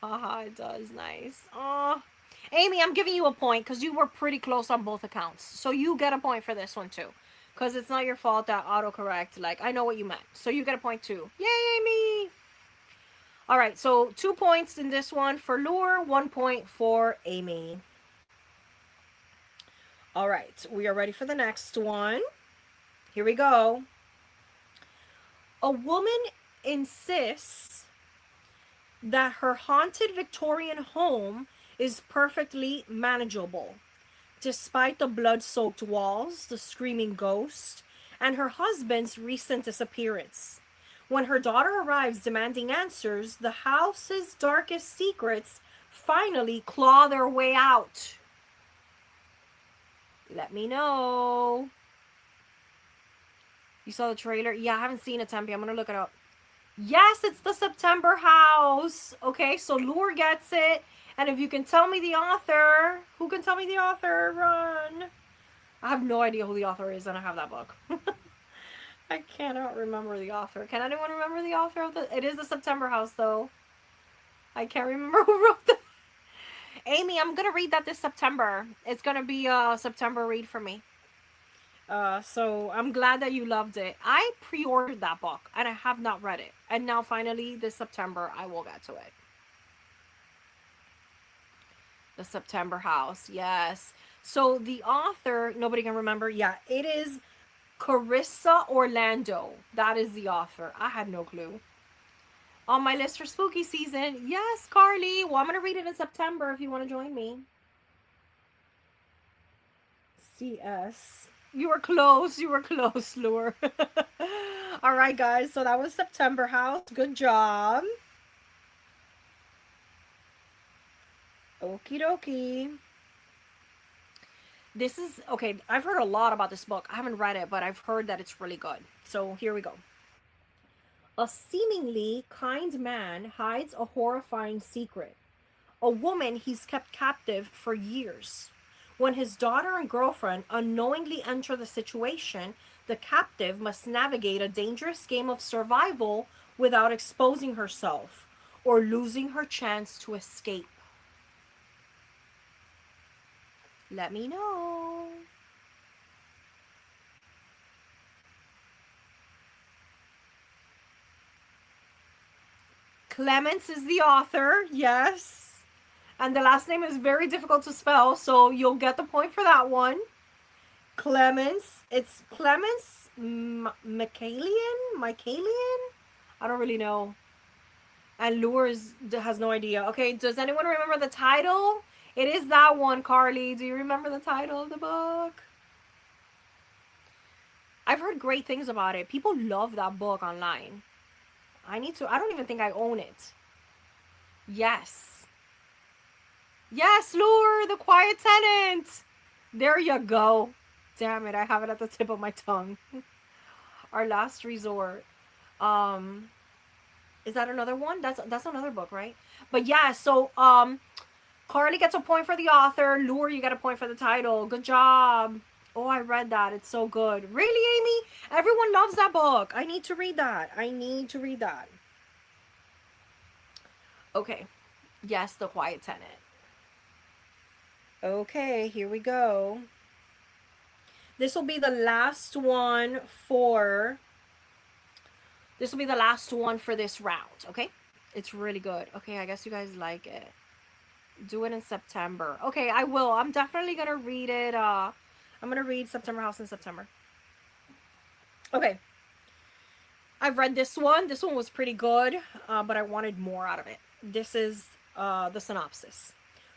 Haha, it does. Nice. Oh, Amy, I'm giving you a point because you were pretty close on both accounts. So you get a point for this one too. Because it's not your fault that autocorrect, like, I know what you meant. So you get a point too. Yay, Amy! All right, so 2 points in this one for Lure, 1 point for Amy. All right, we are ready for the next one. Here we go. A woman insists that her haunted Victorian home is perfectly manageable, despite the blood-soaked walls, the screaming ghost, and her husband's recent disappearance. When her daughter arrives demanding answers, the house's darkest secrets finally claw their way out. Let me know. You saw the trailer? Yeah, I haven't seen it, Tempe. I'm gonna look it up. Yes, it's The September House. Okay, so Lure gets it. And if you can tell me the author, who can tell me the author? Run. I have no idea who the author is, and I have that book. I cannot remember the author. Can anyone remember the author of the? It is The September House, though. I can't remember who wrote the. Amy, I'm gonna read that this September. It's gonna be a September read for me. So I'm glad that you loved it. I pre-ordered that book and I have not read it. And now finally this September I will get to it. The September House, yes. So the author, nobody can remember. Yeah, it is Carissa Orlando. That is the author. I had no clue. On my list for spooky season. Yes, Carly. Well, I'm going to read it in September if you want to join me. CS. You were close. You were close, Lure. All right, guys. So that was September House. Good job. Okie dokie. This is, okay, I've heard a lot about this book. I haven't read it, but I've heard that it's really good. So here we go. A seemingly kind man hides a horrifying secret. A woman he's kept captive for years. When his daughter and girlfriend unknowingly enter the situation, the captive must navigate a dangerous game of survival without exposing herself. or losing her chance to escape? Let me know. Clemens is the author, yes. And the last name is very difficult to spell, so you'll get the point for that one. Clemens. It's Clemens Michaelian? I don't really know. And Lures has no idea. Okay, does anyone remember the title? It is that one, Carly. Do you remember the title of the book? I've heard great things about it. People love that book online. I don't even think I own it. Yes. Yes, Lure, the quiet tenant. There you go. Damn it, I have it at the tip of my tongue. Our last resort. Um, is that another one? That's another book, right? But yeah, so Carly gets a point for the author. Lure, you get a point for the title. Good job. Oh, I read that. It's so good. Really, Amy? Everyone loves that book. I need to read that. I need to read that. Okay. Yes, The Quiet Tenant. Okay, here we go. This will be the last one for this round, okay? It's really good. Okay, I guess you guys like it. Do it in September. Okay, I will. I'm definitely gonna read it. I'm gonna read September House in September. Okay. I've read this one. This one was pretty good, but I wanted more out of it. This is the synopsis.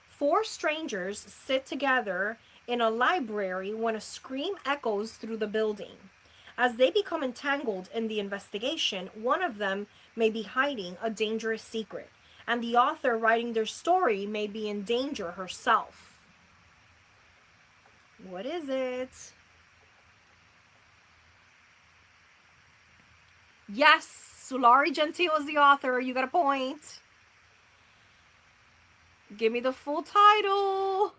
Four strangers sit together in a library when a scream echoes through the building. As they become entangled in the investigation, one of them may be hiding a dangerous secret, and the author writing their story may be in danger herself. What is it? Yes, Sulari Gentile is the author. You got a point. Give me the full title.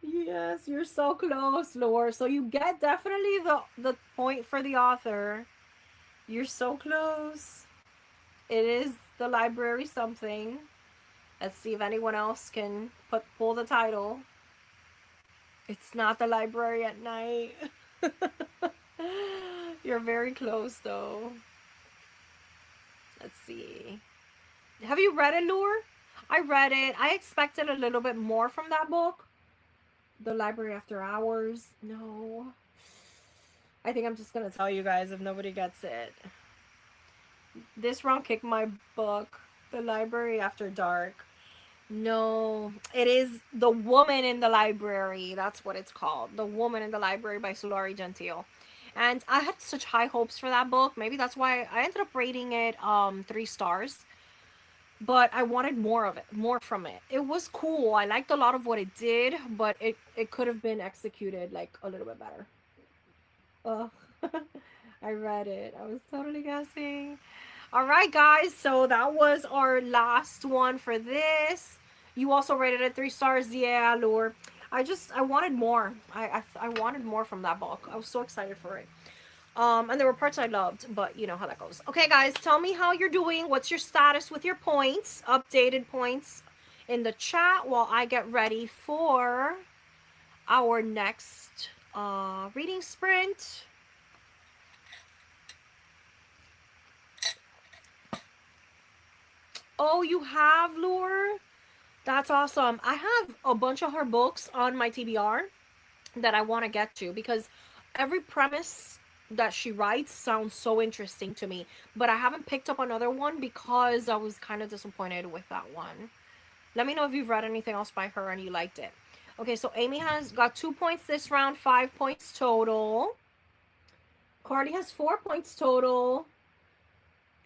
Yes, you're so close, Lore. So you get definitely the point for the author. You're so close. It is The Library Something. Let's see if anyone else can pull the title. It's not The Library at Night. You're very close though. Let's see. Have you read it, Lure? I read it. I expected a little bit more from that book. The Library After Hours. No. I think I'm just gonna tell you guys if nobody gets it. This round kicked my book. The Library After Dark. No, it is The Woman in the Library. That's what it's called. The Woman in the Library by Sulari Gentile. And I had such high hopes for that book. Maybe that's why I ended up rating it 3 stars. But I wanted more of it, more from it. It was cool. I liked a lot of what it did, but it could have been executed like a little bit better. Oh, I read it. I was totally guessing. All right, guys. So that was our last one for this. You also rated it 3 stars. Yeah, Lure. I wanted more. I wanted more from that book. I was so excited for it. And there were parts I loved, but you know how that goes. Okay, guys, tell me how you're doing. What's your status with your points? Updated points in the chat while I get ready for our next reading sprint. Oh, you have, Lure? That's awesome. I have a bunch of her books on my TBR that I want to get to because every premise that she writes sounds so interesting to me, but I haven't picked up another one because I was kind of disappointed with that one. Let me know if you've read anything else by her and you liked it. Okay, so Amy has got 2 points this round, 5 points total. Carly has 4 points total.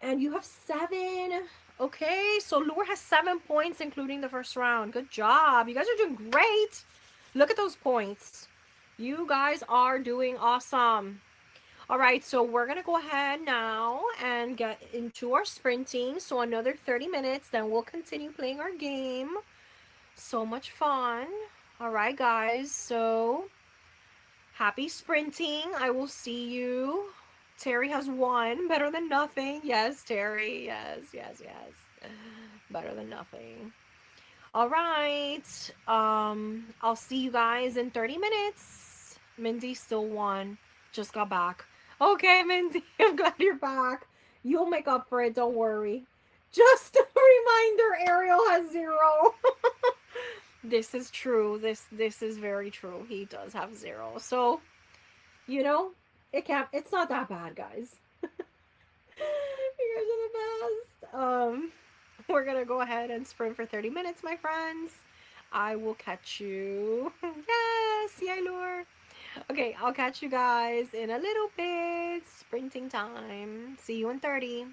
And you have 7. Okay, so Lure has 7 points, including the first round. Good job. You guys are doing great. Look at those points. You guys are doing awesome. All right, so we're going to go ahead now and get into our sprinting. So another 30 minutes, then we'll continue playing our game. So much fun. All right, guys. So happy sprinting. I will see you Terry has one. Better than nothing. Yes, Terry. Yes, yes, yes. Better than nothing. All right. I'll see you guys in 30 minutes. Mindy still won. Just got back. Okay, Mindy, I'm glad you're back. You'll make up for it, don't worry. Just a reminder, Ariel has 0. This is true. This is very true. He does have 0. So, you know, it's not that bad, guys. You guys are the best. We're gonna go ahead and sprint for 30 minutes, my friends. I will catch you. Yes, yay, Lure. Okay, I'll catch you guys in a little bit. Sprinting time. See you in 30.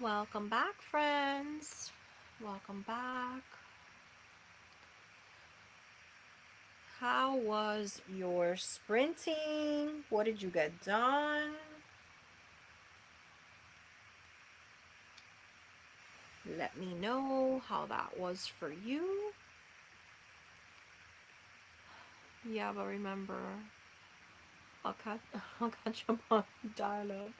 Welcome back, friends. Welcome back. How was your sprinting? What did you get done? Let me know how that was for you. Yeah, but remember, I'll catch, I'll catch up on dial-up.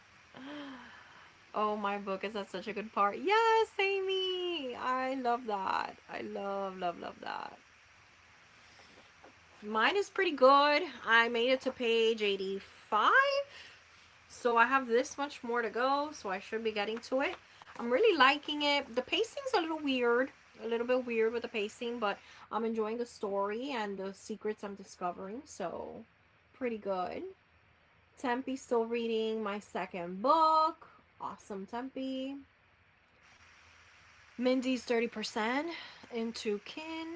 Oh, my book is at such a good part. Yes, Amy! I love that. I love that. Mine is pretty good. I made it to page 85. So I have this much more to go, so I should be getting to it. I'm really liking it. The pacing's a little weird, a little bit weird with the pacing, but I'm enjoying the story and the secrets I'm discovering, so pretty good. Tempe still reading my second book. Awesome, Tempe. Mindy's 30% into Kin.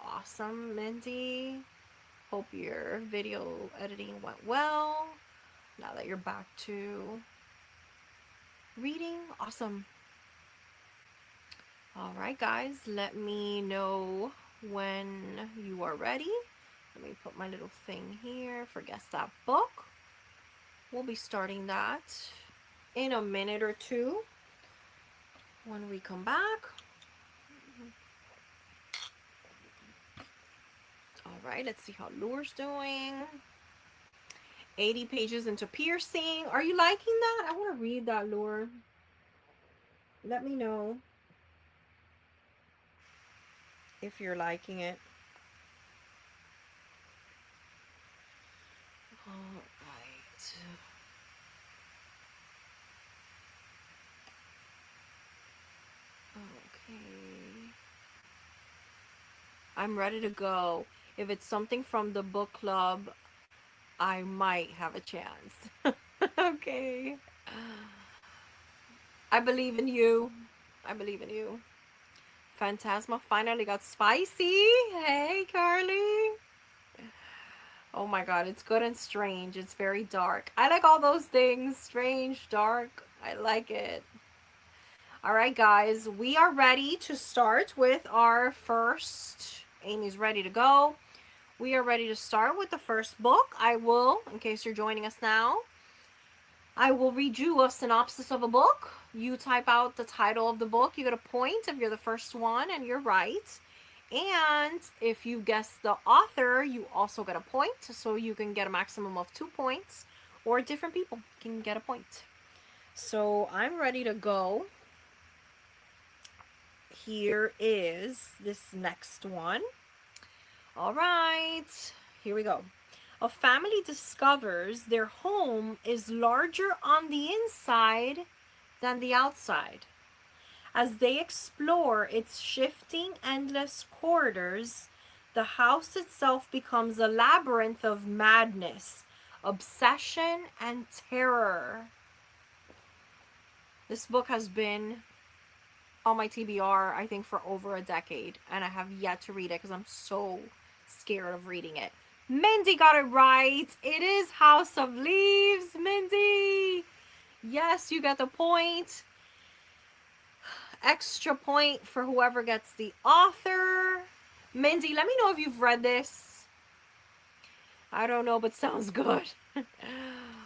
Awesome, Mindy. Hope your video editing went well. Now that you're back to reading, awesome. All right, guys, let me know when you are ready. Let me put my little thing here for Guess That Book. We'll be starting that in a minute or two when we come back. All right, let's see how Lure's doing. 80 pages into piercing. Are you liking that? I want to read that, Lure. Let me know if you're liking it. All right. Okay. I'm ready to go. If it's something from the book club, I might have a chance. Okay. I believe in you. I believe in you. Phantasma finally got spicy. Hey, Carly. Oh my god, it's good and strange. It's very dark. I like all those things. Strange, dark. I like it. All right, guys, we are ready to start with our first. Amy's ready to go. We are ready to start with the first book. I will, in case you're joining us now, I will read you a synopsis of a book. You type out the title of the book. You get a point if you're the first one and you're right. And if you guess the author, you also get a point. So you can get a maximum of 2 points, or different people can get a point. So I'm ready to go. Here is this next one. All right, here we go. A family discovers their home is larger on the inside than the outside. As they explore its shifting, endless corridors, the house itself becomes a labyrinth of madness, obsession, and terror. This book has been on my TBR, I think, for over a decade, and I have yet to read it because I'm so scared of reading it. Mindy got it right. It is House of Leaves, Mindy. Yes, you get the point. Extra point for whoever gets the author. Mindy, let me know if you've read this. I don't know, but sounds good.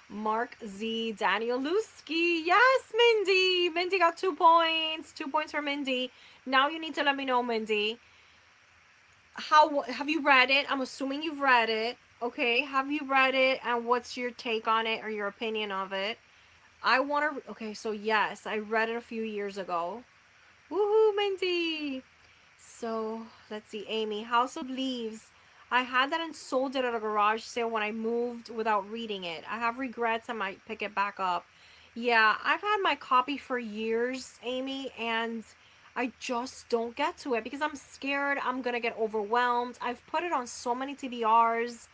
Mark Z. Danielewski. Yes, Mindy. Mindy got 2 points. 2 points for Mindy. Now you need to let me know, Mindy. How have you read it? I'm assuming you've read it. Okay, have you read it, and what's your take on it or your opinion of it? I want to. Okay, so yes, I read it a few years ago. Woohoo, Mindy! So let's see, Amy. House of Leaves. I had that and sold it at a garage sale when I moved without reading it. I have regrets. I might pick it back up. Yeah, I've had my copy for years, Amy, and I just don't get to it because I'm scared I'm gonna get overwhelmed. I've put it on so many TBRs.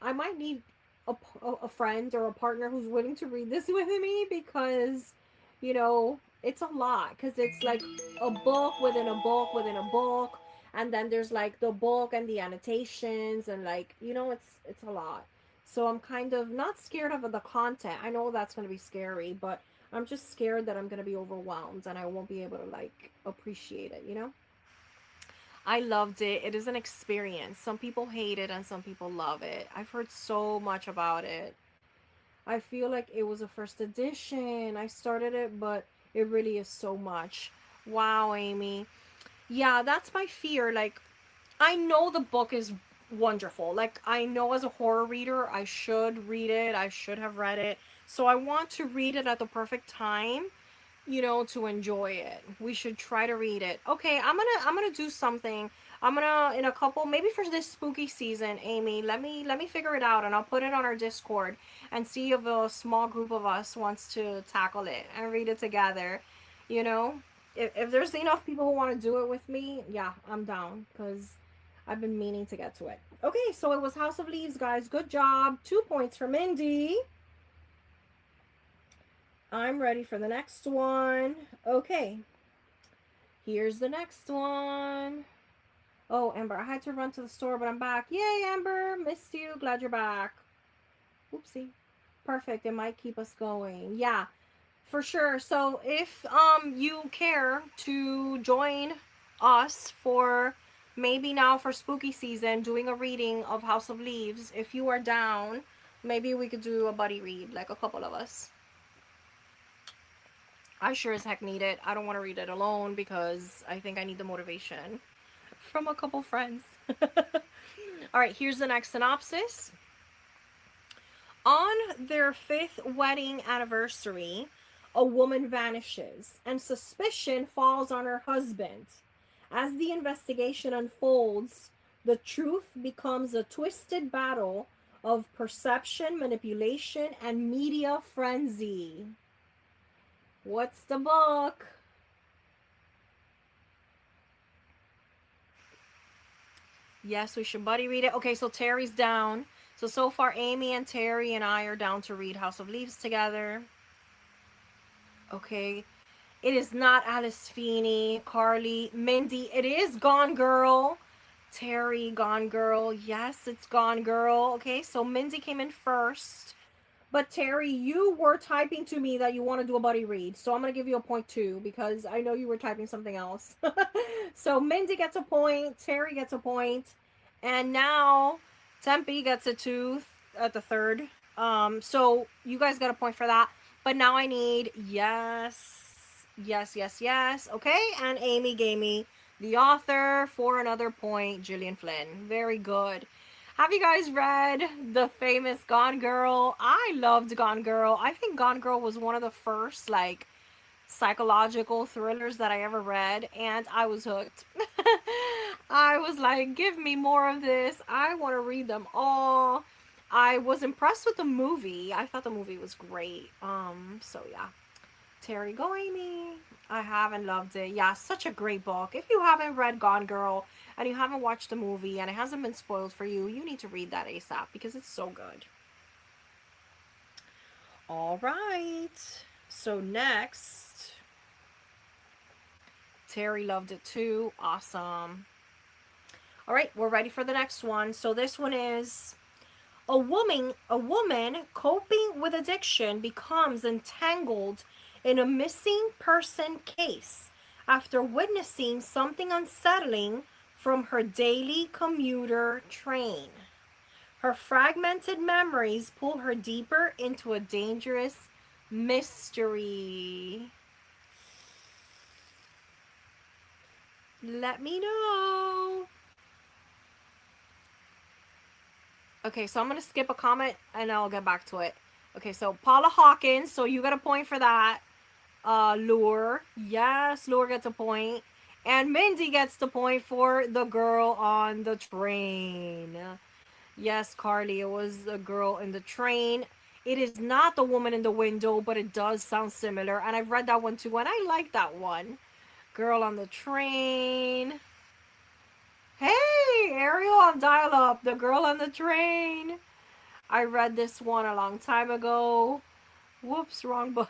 I might need a friend or a partner who's willing to read this with me because, it's a lot. Because it's like a book within a book within a book, and then there's like the book and the annotations, and like, it's a lot. So I'm kind of not scared of the content. I know that's going to be scary, but I'm just scared that I'm gonna be overwhelmed and I won't be able to like appreciate it, you know? I loved it. It is an experience. Some people hate it and some people love it. I've heard so much about it. I feel like it was a first edition. I started it, but it really is so much. Wow, Amy. Yeah, that's my fear. Like, I know the book is wonderful. Like, I know as a horror reader, I should read it. I should have read it. So I want to read it at the perfect time, to enjoy it. We should try to read it. Okay, I'm gonna do something. I'm gonna in a couple maybe for this spooky season, Amy. Let me figure it out and I'll put it on our Discord and see if a small group of us wants to tackle it and read it together. You know, if there's enough people who want to do it with me, yeah, I'm down because I've been meaning to get to it. Okay, so it was House of Leaves, guys. Good job. 2 points for Mindy. I'm ready for the next one. Okay, here's the next one. Oh, Amber, I had to run to the store, but I'm back. Yay, Amber, missed you. Glad you're back. Oopsie. Perfect. It might keep us going. Yeah, for sure. So if you care to join us for maybe now for spooky season, doing a reading of House of Leaves, if you are down, maybe we could do a buddy read, like a couple of us. I sure as heck need it. I don't want to read it alone because I think I need the motivation from a couple friends. All right, here's the next synopsis. On their fifth wedding anniversary, a woman vanishes and suspicion falls on her husband. As the investigation unfolds, the truth becomes a twisted battle of perception, manipulation, and media frenzy. What's the book? Yes, we should buddy read it. Okay, so Terry's down. So far, Amy and Terry and I are down to read House of Leaves together. Okay. It is not Alice Feeney, Carly, Mindy. It is Gone Girl. Terry, Gone Girl. Yes, it's Gone Girl. Okay, so Mindy came in first. But Terry, you were typing to me that you want to do a buddy read. So I'm going to give you a point too because I know you were typing something else. So Mindy gets a point. Terry gets a point. And now Tempe gets a tooth at the third. So you guys got a point for that. But now I need yes, yes, yes, yes. Okay. And Amy gave me the author for another point, Gillian Flynn. Very good. Have you guys read the famous Gone Girl? I loved Gone Girl. I think Gone Girl was one of the first like psychological thrillers that I ever read and I was hooked. I was like, give me more of this. I want to read them all. I was impressed with the movie. I thought the movie was great. So yeah. Terry, go Amy. I haven't loved it. Yeah, such a great book. If you haven't read Gone Girl and you haven't watched the movie and it hasn't been spoiled for you, you need to read that ASAP because it's so good. All right. So next, Terry loved it too. Awesome. All right, we're ready for the next one. So this one is a woman coping with addiction becomes entangled in a missing person case after witnessing something unsettling from her daily commuter train. Her fragmented memories pull her deeper into a dangerous mystery. Let me know. Okay, so I'm going to skip a comment and I'll get back to it. Okay, so Paula Hawkins, so you got a point for that. Lure. Yes, Lure gets a point. And Mindy gets the point for the girl on the train. Yes, Carly, it was the girl in the train. It is not the woman in the window, but it does sound similar. And I've read that one too, and I like that one. Girl on the train. Hey, Ariel on dial up. The girl on the train. I read this one a long time ago. Whoops, wrong book.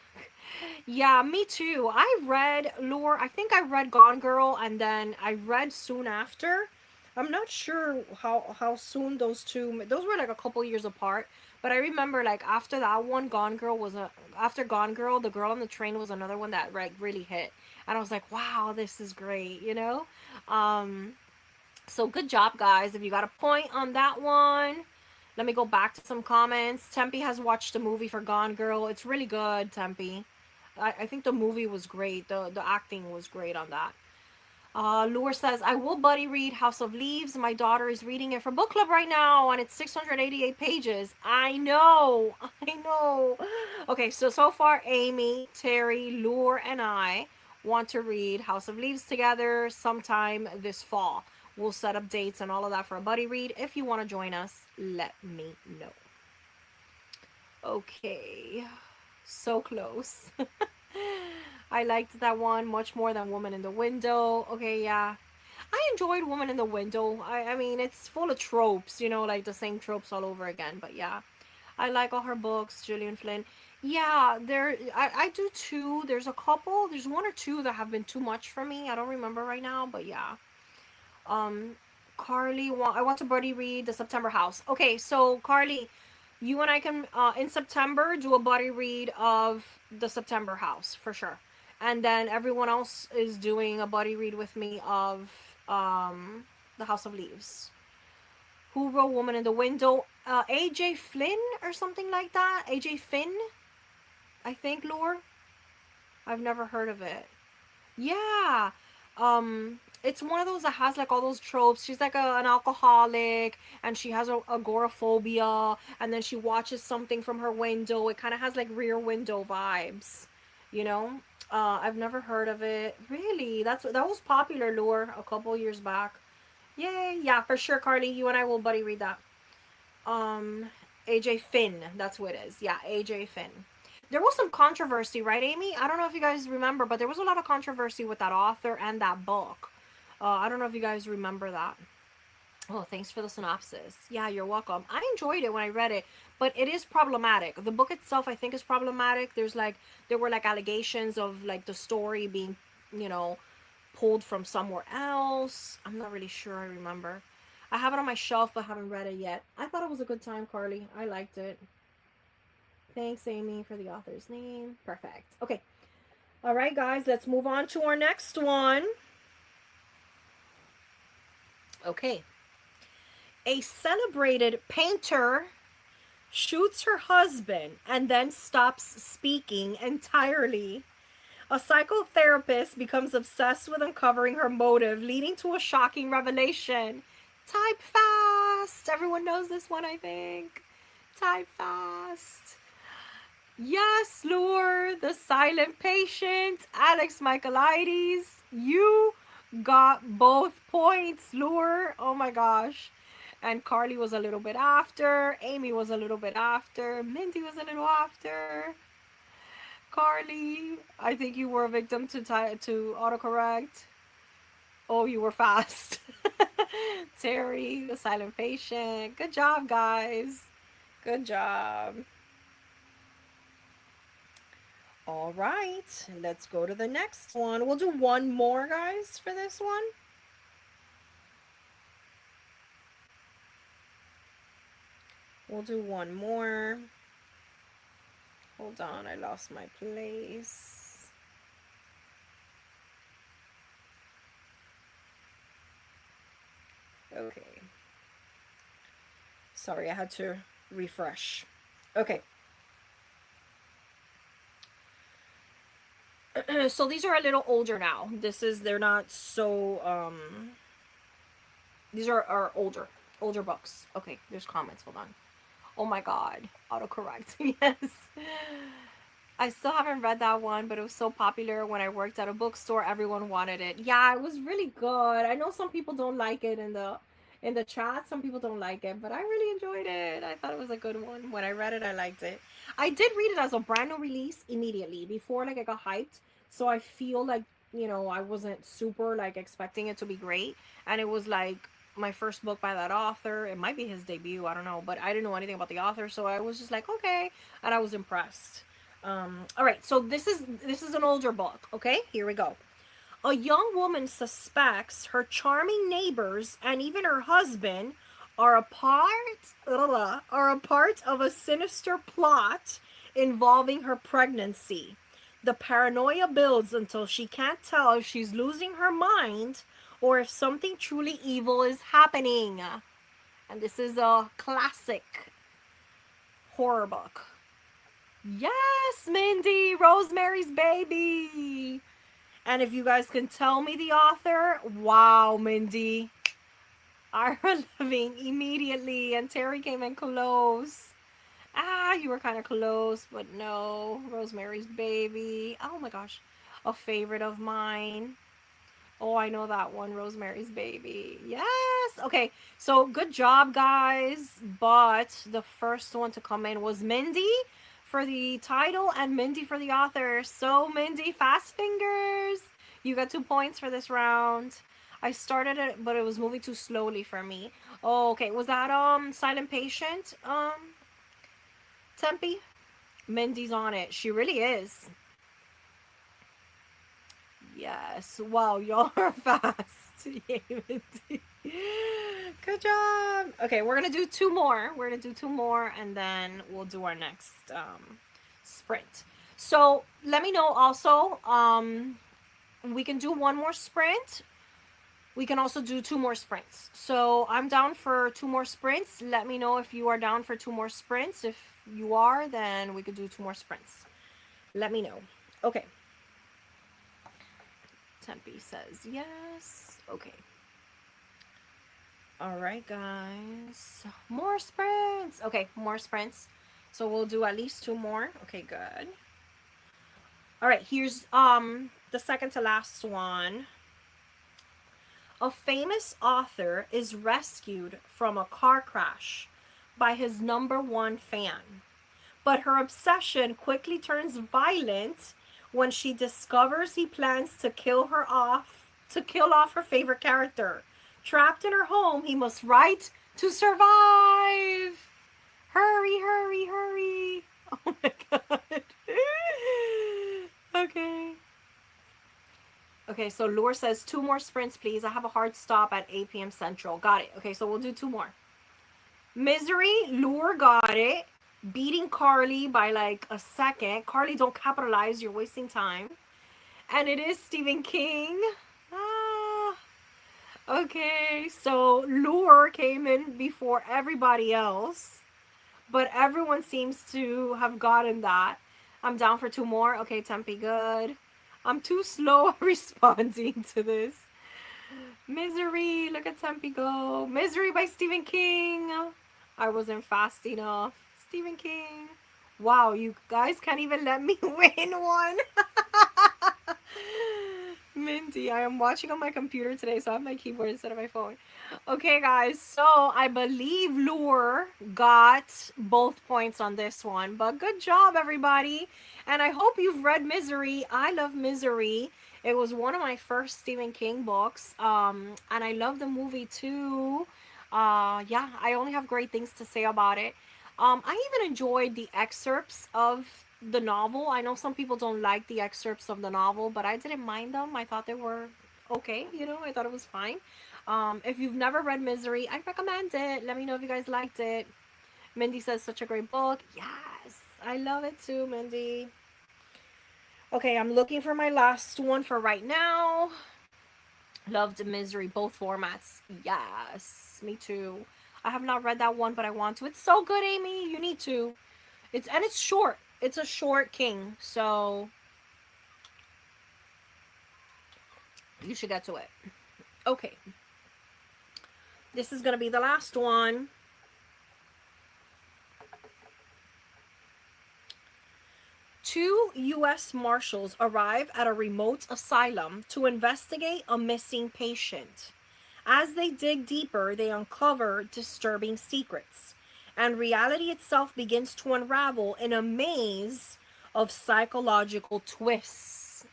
Yeah, me too. I read Lure. I think I read Gone Girl and then I read soon after. I'm not sure how soon those were like a couple years apart, But I remember like after that one, Gone Girl was a after Gone Girl, The Girl on the Train was another one that like really hit, and I was like, wow, this is great, you know. Um, so good job, guys. If you got a point on that one, let me go back to some comments. Tempe has watched the movie for Gone Girl. It's really good, Tempe. I think the movie was great. The acting was great on that. Lure says, I will buddy read House of Leaves. My daughter is reading it for book club right now, and it's 688 pages. I know. I know. Okay, so far, Amy, Terry, Lure, and I want to read House of Leaves together sometime this fall. We'll set up dates and all of that for a buddy read. If you want to join us, let me know. Okay. So close. I liked that one much more than Woman in the Window. Okay, yeah. I enjoyed Woman in the Window. I mean, it's full of tropes, you know, like the same tropes all over again. But yeah, I like all her books, Gillian Flynn. Yeah, I do too. There's a couple, there's one or two that have been too much for me. I don't remember right now, but yeah. Um, Carly, I want to buddy read The September House. Okay, so Carly, you and I can in September do a buddy read of The September House for sure, and then everyone else is doing a buddy read with me of The House of Leaves. Who wrote Woman in the Window? AJ Flynn or something like that. AJ Finn, I think. Lore. I've never heard of it. Yeah. It's one of those that has like all those tropes. She's like an alcoholic and she has agoraphobia, and then she watches something from her window. It kind of has like Rear Window vibes, you know? I've never heard of it. Really? That was popular, Lure, a couple years back. Yay. Yeah, for sure, Carly. You and I will buddy read that. Um, AJ Finn. That's who it is. Yeah, AJ Finn. There was some controversy, right, Amy? I don't know if you guys remember, but there was a lot of controversy with that author and that book. I don't know if you guys remember that. Oh, thanks for the synopsis. Yeah, you're welcome. I enjoyed it when I read it, but it is problematic. The book itself, I think, is problematic. There were like allegations of like the story being, you know, pulled from somewhere else. I'm not really sure. I remember. I have it on my shelf, but haven't read it yet. I thought it was a good time, Carly. I liked it. Thanks, Amy, for the author's name. Perfect. Okay. All right, guys, let's move on to our next one. Okay. A celebrated painter shoots her husband and then stops speaking entirely. A psychotherapist becomes obsessed with uncovering her motive, leading to a shocking revelation. Type fast. Everyone knows this one, I think. Type fast. Yes, Lure, the silent patient, Alex Michaelides. You got both points, Lure. Oh my gosh. And Carly was a little bit after. Amy was a little bit after. Mindy was a little after. Carly, I think you were a victim to autocorrect. Oh, you were fast. Terry, the silent patient. Good job, guys. Good job. All right, let's go to the next one. We'll do one more, guys, for this one. We'll do one more. Hold on, I lost my place. Okay. Sorry, I had to refresh. Okay. So these are a little older now. They're not so, these are older books. Okay, there's comments, hold on. Oh my god, autocorrect, yes. I still haven't read that one, but it was so popular when I worked at a bookstore, everyone wanted it. Yeah, it was really good. I know some people don't like it in the chat. Some people don't like it, but I really enjoyed it. I thought it was a good one. When I read it, I liked it. I did read it as a brand new release immediately before like I got hyped. So I feel like, you know, I wasn't super like expecting it to be great, and it was like my first book by that author. It might be his debut, I don't know, but I didn't know anything about the author, so I was just like, okay, and I was impressed. All right, so this is an older book. Okay, here we go. A young woman suspects her charming neighbors and even her husband are a part of a sinister plot involving her pregnancy. The paranoia builds until she can't tell if she's losing her mind or if something truly evil is happening. And this is a classic horror book. Yes, Mindy, Rosemary's Baby. And if you guys can tell me the author, wow, Mindy. Ira Leving immediately, and Terry came in close. Ah, you were kind of close, but no. Rosemary's Baby. Oh my gosh. A favorite of mine. Oh, I know that one, Rosemary's Baby. Yes. Okay, so good job, guys. But the first one to come in was Mindy for the title and Mindy for the author. So, Mindy, fast fingers. You got 2 points for this round. I started it, but it was moving too slowly for me. Oh, okay. Was that Silent Patient? Tempe? Mindy's on it. She really is. Yes. Wow, y'all are fast. Yay, Mindy. Good job. Okay, we're gonna do 2 more. We're gonna do 2 more, and then we'll do our next sprint. So let me know also. We can do 1 more sprint. We can also do 2 more sprints. So I'm down for 2 more sprints. Let me know if you are down for 2 more sprints. If you are, then we could do 2 more sprints. Let me know. Okay. Tempe says yes. Okay. All right, guys. More sprints. Okay, more sprints. So we'll do at least 2 more. Okay, good. All right, here's the second to last one. A famous author is rescued from a car crash by his #1 fan. But her obsession quickly turns violent when she discovers he plans to kill off her favorite character. Trapped in her home, he must write to survive. Hurry, hurry, hurry. Oh my god. Okay. Okay, so Lure says 2 more sprints, please. I have a hard stop at 8 p.m. Central. Got it. Okay, so we'll do 2 more. Misery, Lure got it. Beating Carly by like a second. Carly, don't capitalize. You're wasting time. And it is Stephen King. Ah. Okay, so Lure came in before everybody else. But everyone seems to have gotten that. I'm down for 2 more. Okay, Tempe, good. I'm too slow responding to this. Misery, look at Tempe go. Misery by Stephen King. I wasn't fast enough. Stephen King. Wow, you guys can't even let me win one. Minty, I am watching on my computer today, so I have my keyboard instead of my phone. Okay, guys, so I believe Lure got both points on this one, but good job, everybody. And I hope you've read Misery. I love Misery. It was one of my first Stephen King books, and I love the movie too. Yeah, I only have great things to say about it. I even enjoyed the excerpts of the novel. I know some people don't like the excerpts of the novel, but I didn't mind them. I thought they were okay, I thought it was fine. If you've never read Misery, I recommend it. Let me know if you guys liked it. Mindy says such a great book. Yes, I love it too, Mindy. Okay, I'm looking for my last one for right now. Loved Misery, both formats. Yes, me too. I have not read that one, but I want to. It's so good, Amy. You need to. It's short. It's a short King, so you should get to it. Okay. This is going to be the last one. Two U.S. Marshals arrive at a remote asylum to investigate a missing patient. As they dig deeper, they uncover disturbing secrets, and reality itself begins to unravel in a maze of psychological twists.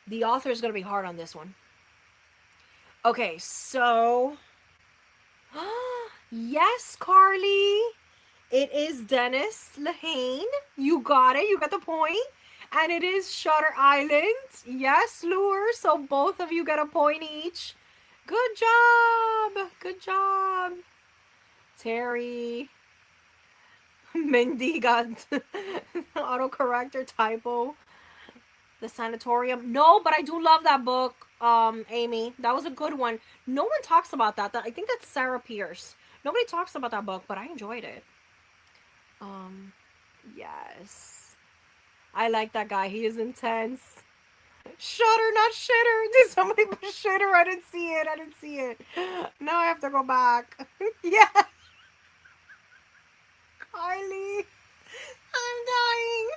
The author is going to be hard on this one. Okay, so yes, Carly, it is Dennis Lehane. You got it. You got the point. And it is Shutter Island. Yes, Lure. So both of you get a point each. Good job. Good job. Terry. Mindy got autocorrector typo. The Sanatorium. No, but I do love that book, Amy. That was a good one. No one talks about that. I think that's Sarah Pierce. Nobody talks about that book, but I enjoyed it. Um, yes. I like that guy. He is intense. Shutter, not shitter. Did somebody put shitter? I didn't see it. I didn't see it. Now I have to go back. Yeah, Kylie. I'm dying.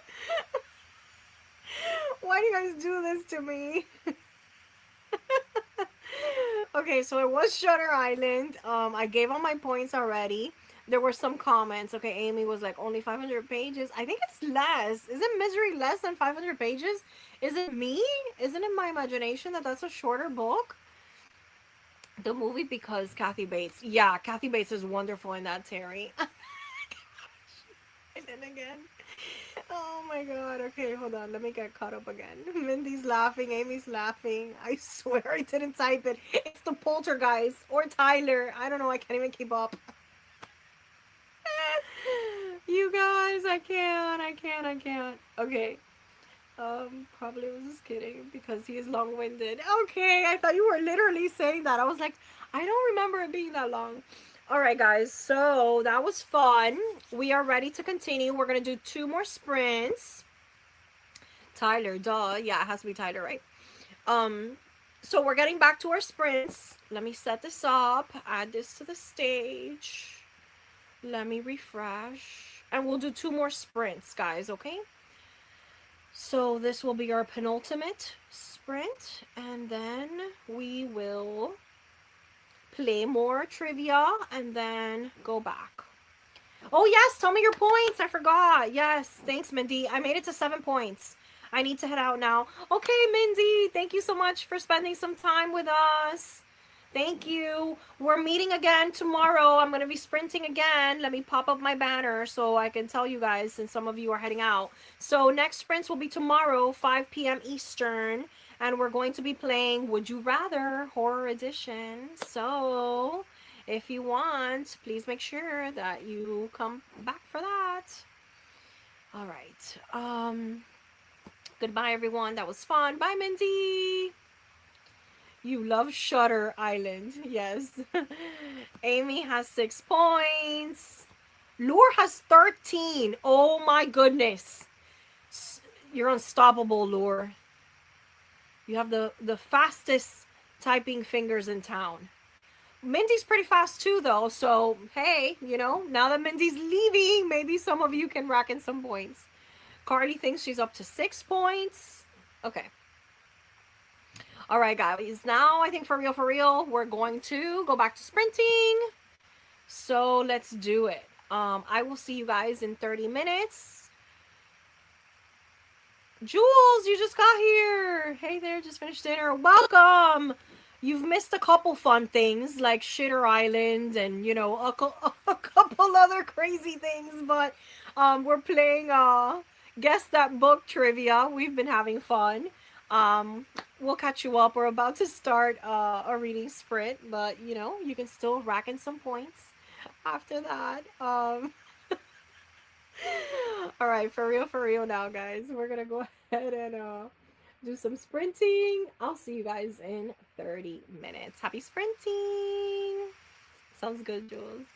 Why do you guys do this to me? Okay, so it was Shutter Island. I gave all my points already. There were some comments. Okay, Amy was like only 500 pages. I think it's less. Isn't Misery less than 500 pages? Is it me? Isn't it my imagination that that's a shorter book? The movie because Kathy Bates. Yeah, Kathy Bates is wonderful in that, Terry. And then again. Oh my god. Okay, hold on. Let me get caught up again. Mindy's laughing. Amy's laughing. I swear I didn't type it. It's the Poltergeist or Tyler. I don't know. I can't even keep up. You guys, I can't. I can't. I can't. Okay. Probably was just kidding because he is long-winded. Okay, I thought you were literally saying that. I was like, I don't remember it being that long. All right, guys. So that was fun. We are ready to continue. We're gonna do two more sprints. Tyler, duh. Yeah, it has to be Tyler, right? Um, so we're getting back to our sprints. Let me set this up. Add this to the stage. Let me refresh. And we'll do two more sprints, guys, okay? So this will be our penultimate sprint, and then we will play more trivia and then go back. Oh yes, tell me your points. I forgot. Yes, thanks, Mindy. I made it to 7 points. I need to head out now. Okay, Mindy, thank you so much for spending some time with us. Thank you. We're meeting again tomorrow. I'm going to be sprinting again. Let me pop up my banner so I can tell you guys since some of you are heading out. So next sprints will be tomorrow, 5 p.m. Eastern. And we're going to be playing Would You Rather Horror Edition. So if you want, please make sure that you come back for that. All right. Goodbye, everyone. That was fun. Bye, Mindy. You love Shutter Island. Yes. Amy has 6 points. Lure has 13. Oh my goodness. You're unstoppable, Lure. You have the fastest typing fingers in town. Mindy's pretty fast too, though. So, hey, now that Mindy's leaving, maybe some of you can rack in some points. Carly thinks she's up to 6 points. Okay. All right, guys. Now, I think for real, we're going to go back to sprinting. So, let's do it. I will see you guys in 30 minutes. Jules, you just got here. Hey there, just finished dinner. Welcome. You've missed a couple fun things like Shitter Island and, a couple other crazy things. But we're playing Guess That Book trivia. We've been having fun. We'll catch you up. We're about to start a reading sprint, but you can still rack in some points after that. All right, for real now, guys. We're gonna go ahead and do some sprinting. I'll see you guys in 30 minutes. Happy sprinting! Sounds good, Jules.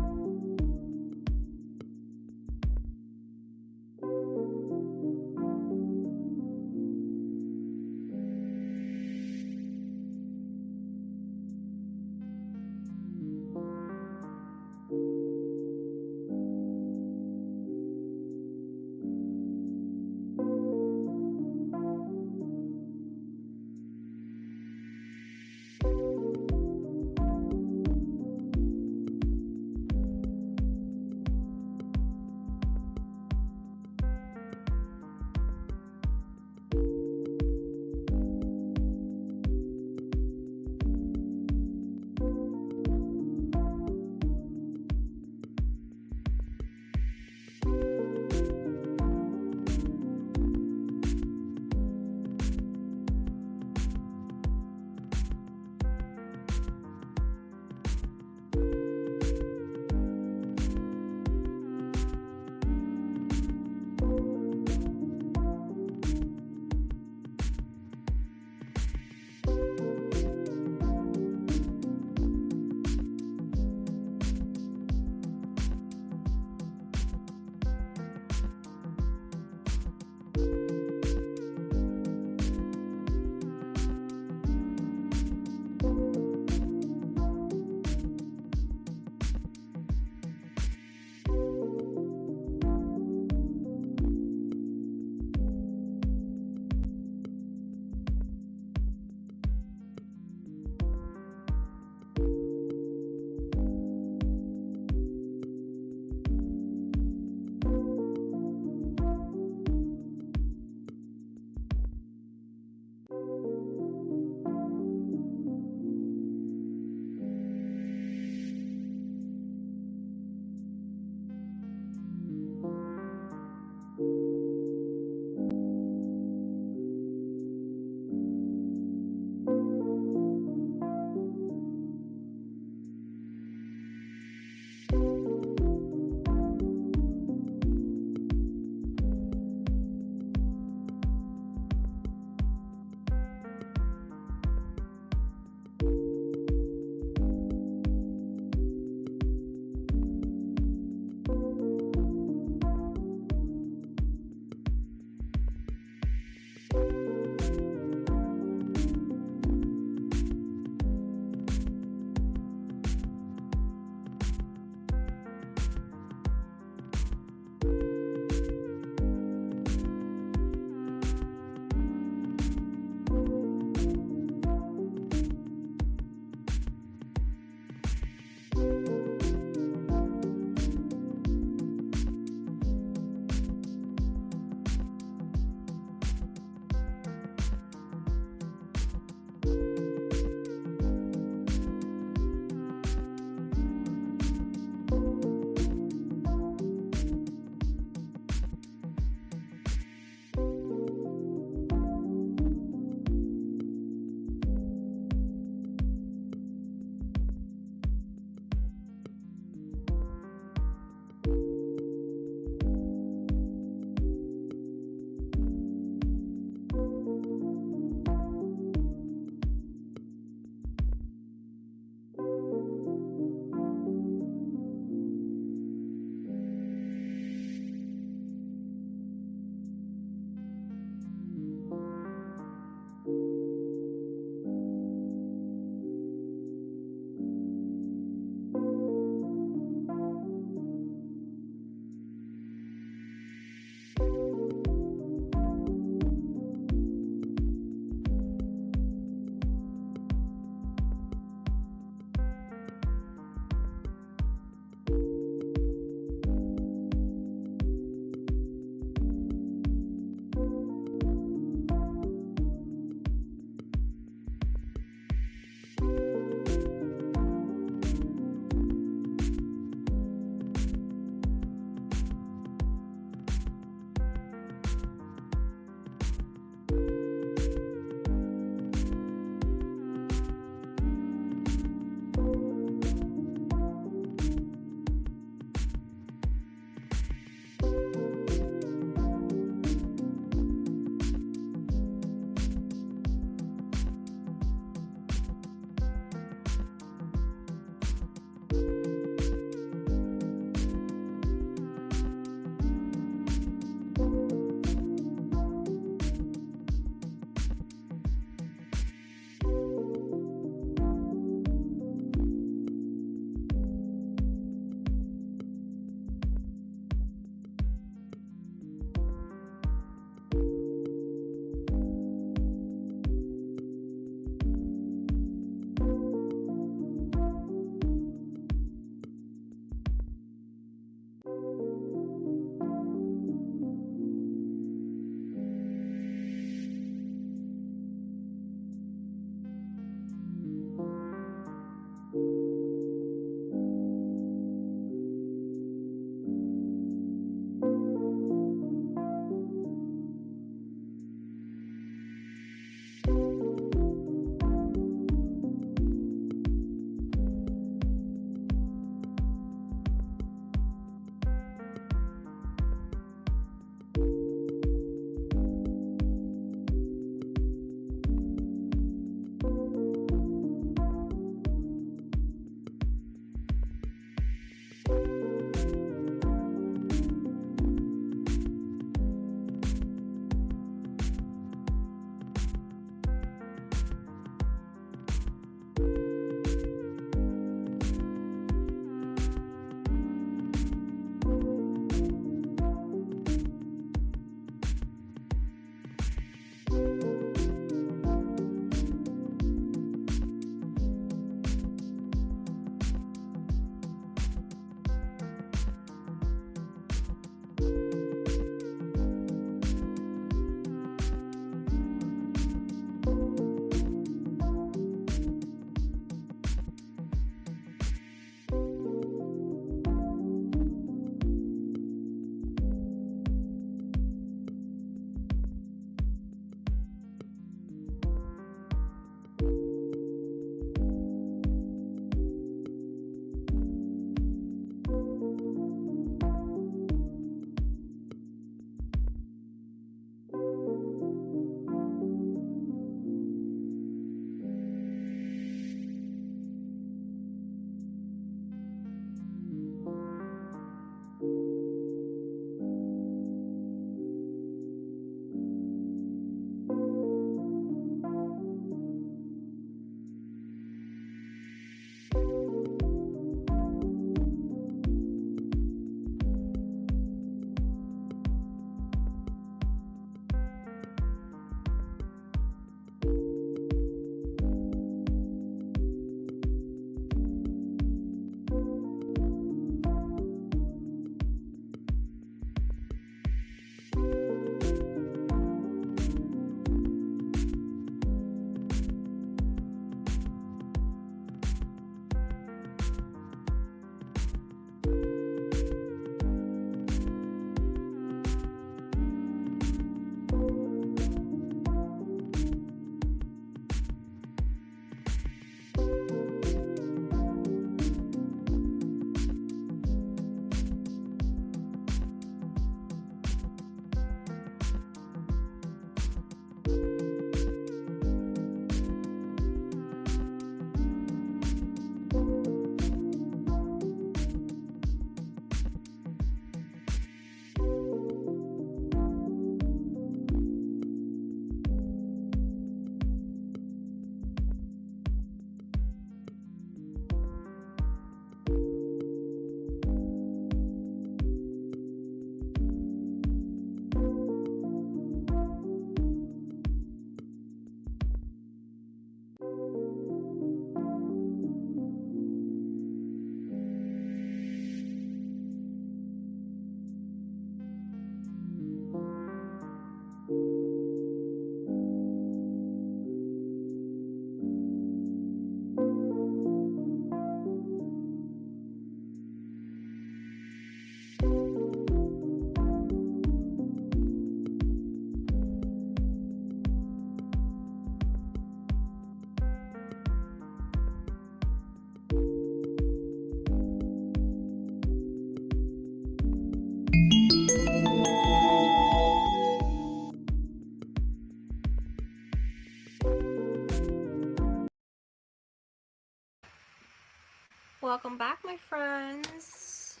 welcome back, my friends.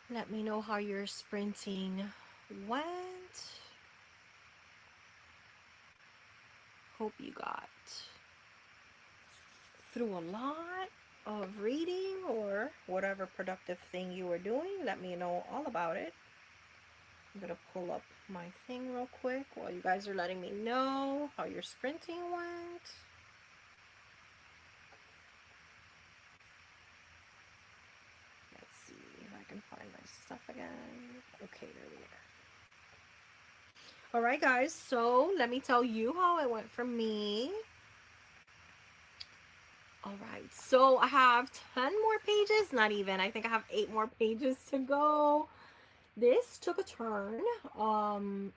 Let me know how your sprinting went. Hope you got through a lot of reading or whatever productive thing you were doing. Let me know all about it. I'm gonna pull up my thing real quick while you guys are letting me know how your sprinting went. Let's see if I can find my stuff again. Okay, there we are. All right, guys, so let me tell you how it went for me. All right, so I have 10 more pages, not even. I think I have 8 more pages to go. This took a turn.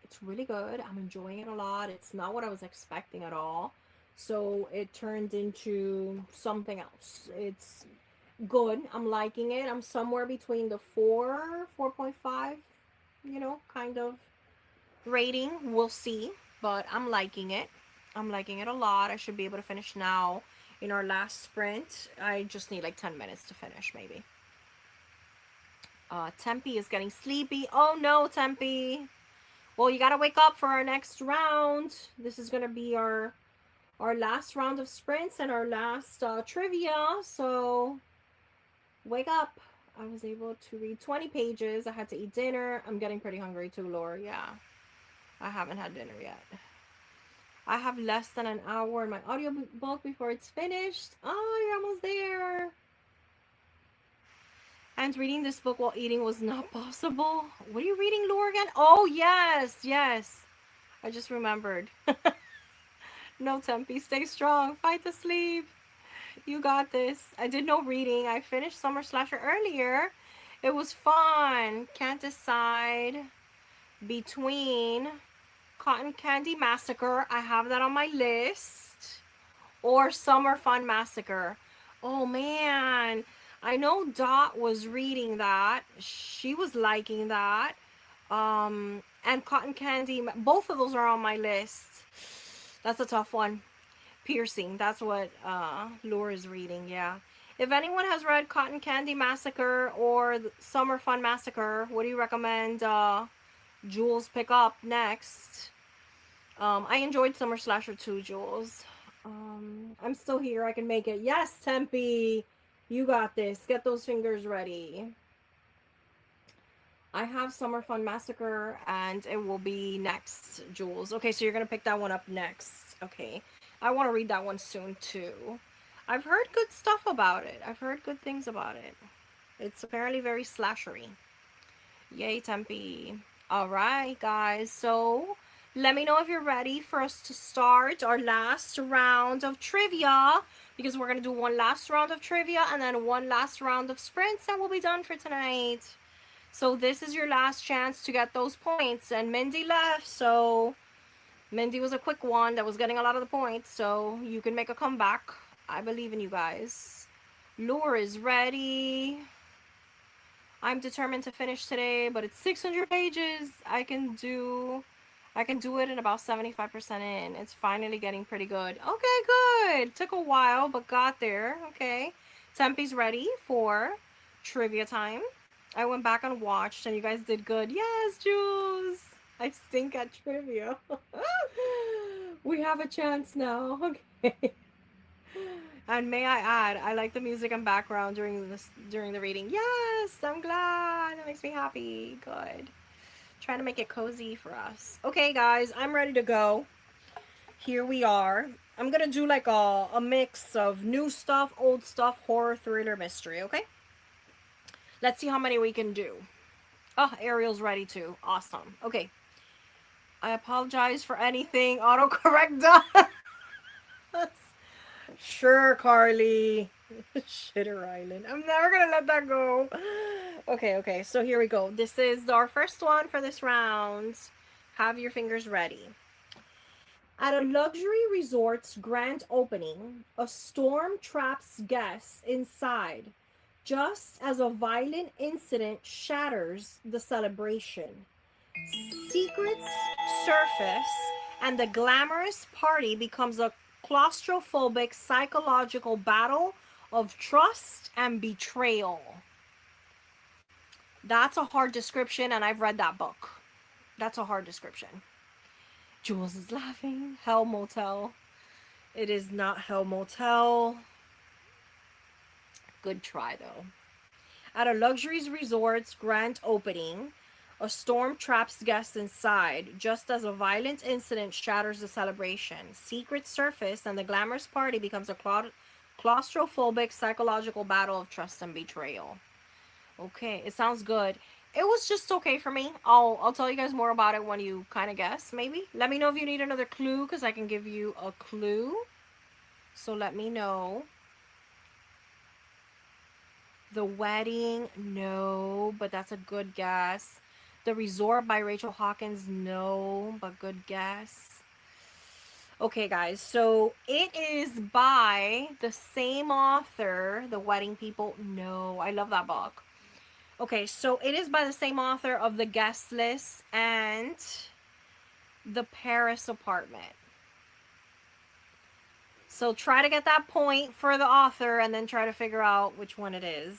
It's really good. I'm enjoying it a lot. It's not what I was expecting at all. So it turned into something else. It's good. I'm liking it. I'm somewhere between the 4.5, kind of rating. We'll see, but I'm liking it. I'm liking it a lot. I should be able to finish now in our last sprint. I just need like 10 minutes to finish, maybe. Tempe is getting sleepy. Oh no, Tempe. Well, you gotta wake up for our next round. This is gonna be our last round of sprints and our last trivia. So wake up. I was able to read 20 pages. I had to eat dinner. I'm getting pretty hungry too, Laura. Yeah, I haven't had dinner yet. I have less than an hour in my audiobook before it's finished. Oh, you're almost there. And reading this book while eating was not possible. What are you reading, Laura, again? Oh, yes, yes. I just remembered. No, Tempe, stay strong. Fight the sleep. You got this. I did no reading. I finished Summer Slasher earlier. It was fun. Can't decide between Cotton Candy Massacre. I have that on my list. Or Summer Fun Massacre. Oh, man. I know Dot was reading that. She was liking that. And Cotton Candy. Both of those are on my list. That's a tough one. Piercing. That's what Lure is reading. Yeah. If anyone has read Cotton Candy Massacre or Summer Fun Massacre, what do you recommend Jules pick up next? I enjoyed Summer Slasher too, Jules. I'm still here. I can make it. Yes, Tempe. You got this. Get those fingers ready. I have Summer Fun Massacre and it will be next, Jules. Okay, so you're going to pick that one up next. Okay. I want to read that one soon too. I've heard good stuff about it. I've heard good things about it. It's apparently very slashery. Yay, Tempe. All right, guys. So let me know if you're ready for us to start our last round of trivia, because we're going to do one last round of trivia and then one last round of sprints and we'll be done for tonight. So this is your last chance to get those points. And Mindy left, so Mindy was a quick one that was getting a lot of the points. So you can make a comeback. I believe in you guys. Lure is ready. I'm determined to finish today, but it's 600 pages. I can do it in about 75% in. It's finally getting pretty good. Okay, good. Took a while, but got there. Okay. Tempe's ready for trivia time. I went back and watched, and you guys did good. Yes, Jules. I stink at trivia. We have a chance now. Okay. And may I add, I like the music and background during the reading. Yes, I'm glad. That makes me happy. Good. Trying to make it cozy for us. Okay, guys, I'm ready to go. Here we are. I'm gonna do like a mix of new stuff, old stuff, horror, thriller, mystery. Okay. Let's see how many we can do. Oh, Ariel's ready too. Awesome. Okay. I apologize for anything autocorrect does. Sure, Carly. Shitter Island. I'm never gonna let that go. Okay, so here we go. This is our first one for this round. Have your fingers ready. At a luxury resort's grand opening, a storm traps guests inside just as a violent incident shatters the celebration. Secrets surface, and the glamorous party becomes a claustrophobic psychological battle of trust and betrayal. That's a hard description, and I've read that book. That's a hard description. Jules is laughing. Hell Motel. It is not Hell Motel. Good try, though. At a luxury resort's grand opening, a storm traps guests inside just as a violent incident shatters the celebration. Secrets surface, and the glamorous party becomes a claustrophobic psychological battle of trust and betrayal. Okay, it sounds good. It was just okay for me. I'll tell you guys more about it when you kind of guess, maybe. Let me know if you need another clue, because I can give you a clue. So let me know. The Wedding, no, but that's a good guess. The Resort by Rachel Hawkins, no, but good guess. Okay, guys, so it is by the same author, The Wedding People. No, I love that book. Okay, so it is by the same author of The Guest List and The Paris Apartment. So try to get that point for the author and then try to figure out which one it is.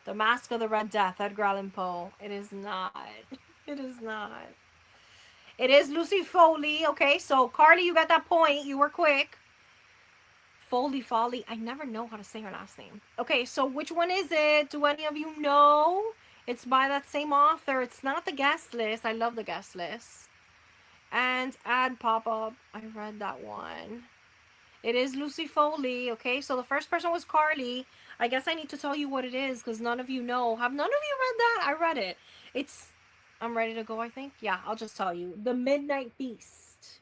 The Mask of the Red Death, Edgar Allan Poe. It is not. It is not. It is Lucy Foley. Okay, so Carly, you got that point. You were quick. Foley. I never know how to say her last name. Okay, so which one is it? Do any of you know? It's by that same author. It's not The Guest List. I love The Guest List. And Ad Pop-Up. I read that one. It is Lucy Foley. Okay, so the first person was Carly. I guess I need to tell you what it is because none of you know. Have none of you read that? I read it. I'm ready to go, I think. Yeah, I'll just tell you. The Midnight Feast.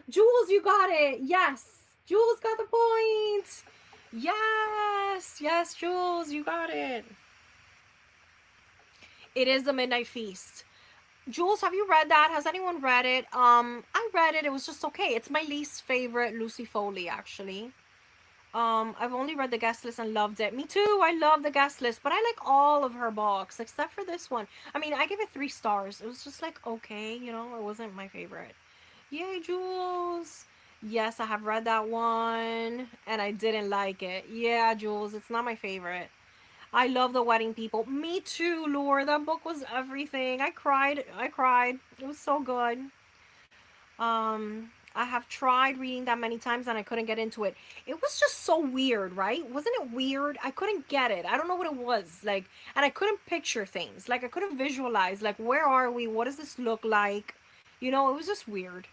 Jules, you got it. Yes. Jules got the point. Yes, Jules, you got it. It is The Midnight Feast. Jules, have you read that? Has anyone read it? I read it. It was just okay. It's my least favorite Lucy Foley, actually. I've only read The Guest List and loved it. Me too. I love The Guest List, but I like all of her books except for this one. I mean, I give it 3 stars. It was just like okay, you know. It wasn't my favorite. Yay, Jules. Yes, I have read that one and I didn't like it. Yeah, Jules, it's not my favorite. I love The Wedding People. Me too, Laura. That book was everything. I cried. It was so good. I have tried reading that many times and I couldn't get into it. It was just so weird, right? Wasn't it weird? I couldn't get it. I don't know what it was. Like, and I couldn't picture things. Like, I couldn't visualize, like, where are we? What does this look like? You know, it was just weird.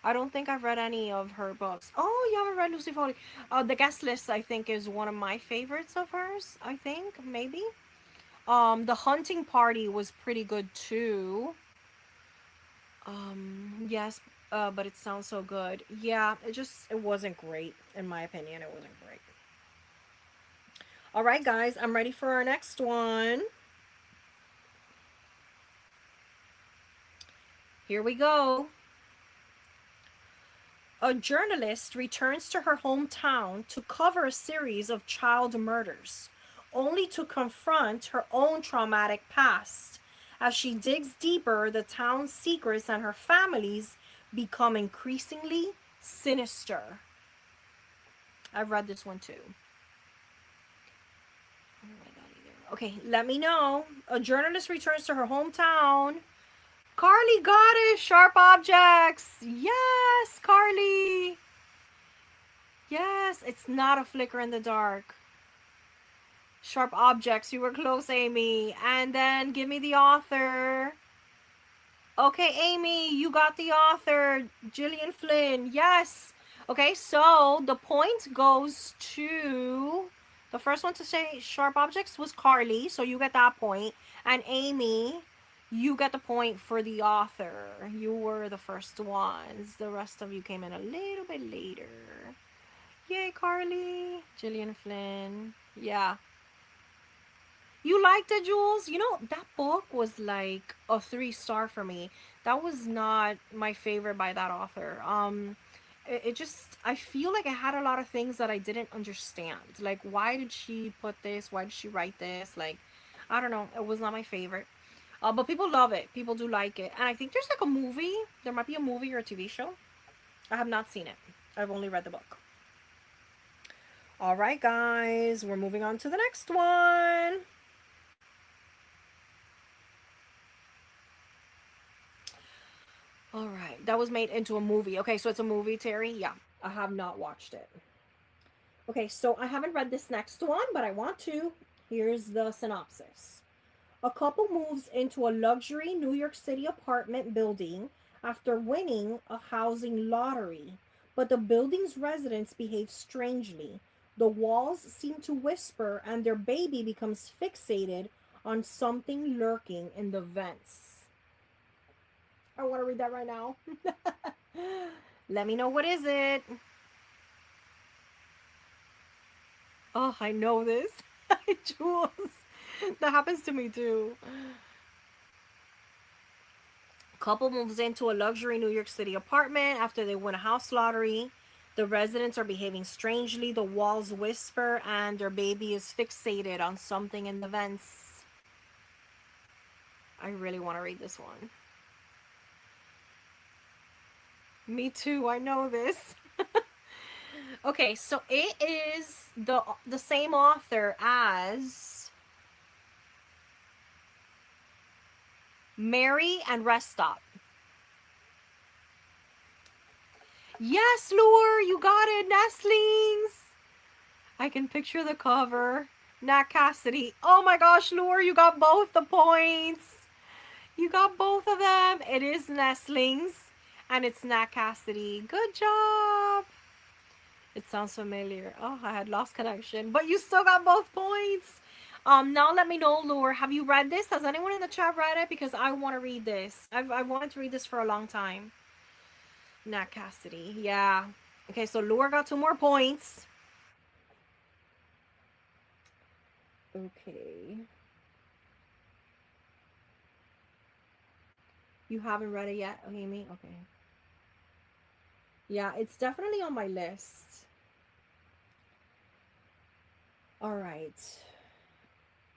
I don't think I've read any of her books. Oh, you haven't read Lucy Foley. The Guest List, I think, is one of my favorites of hers. I think, maybe. The Hunting Party was pretty good too. Yes, but it sounds so good. Yeah, it wasn't great, in my opinion. It wasn't great. All right, guys, I'm ready for our next one. Here we go. A journalist returns to her hometown to cover a series of child murders, only to confront her own traumatic past. As she digs deeper, the town's secrets and her family's become increasingly sinister. I've read this one too. I don't read that either. Okay, let me know. A journalist returns to her hometown. Carly got it. Sharp Objects. Yes, Carly. Yes, it's not A Flicker in the Dark. Sharp Objects. You were close, Amy. And then give me the author. Okay, Amy, you got the author. Gillian Flynn. Yes. Okay, so the point goes to the first one to say Sharp Objects was Carly, so you get that point. And Amy, you get the point for the author. You were the first ones. The rest of you came in a little bit later. Yay, Carly. Gillian Flynn. Yeah. You liked it, Jules? You know, that book was like a 3-star for me. That was not my favorite by that author. It just, I feel like it had a lot of things that I didn't understand. Like, why did she put this? Why did she write this? Like, I don't know. It was not my favorite. But people love it. People do like it. And I think there's like a movie. There might be a movie or a TV show. I have not seen it. I've only read the book. All right, guys, we're moving on to the next one. All right, that was made into a movie. Okay, so it's a movie, Terry. Yeah, I have not watched it. Okay, so I haven't read this next one, but I want to. Here's the synopsis. A couple moves into a luxury New York City apartment building after winning a housing lottery, but the building's residents behave strangely. The walls seem to whisper, and their baby becomes fixated on something lurking in the vents. I want to read that right now. Let me know, what is it? Oh, I know this. Jules. That happens to me too. Couple moves into a luxury New York City apartment after they win a house lottery. The residents are behaving strangely, the walls whisper, and their baby is fixated on something in the vents. I really want to read this one. Me too, I know this. Okay, so it is the same author as Mary and Rest Stop. Yes, Lure, you got it, Nestlings. I can picture the cover. Nat Cassidy. Oh my gosh, Lure, you got both the points. You got both of them. It is Nestlings and it's Nat Cassidy. Good job. It sounds familiar. Oh, I had lost connection, but you still got both points. Now let me know, Lure. Have you read this? Has anyone in the chat read it? Because I want to read this. I've wanted to read this for a long time. Nat Cassidy. Yeah. Okay, so Lure got 2 more points. Okay. You haven't read it yet, Amy? Okay. Yeah, it's definitely on my list. All right.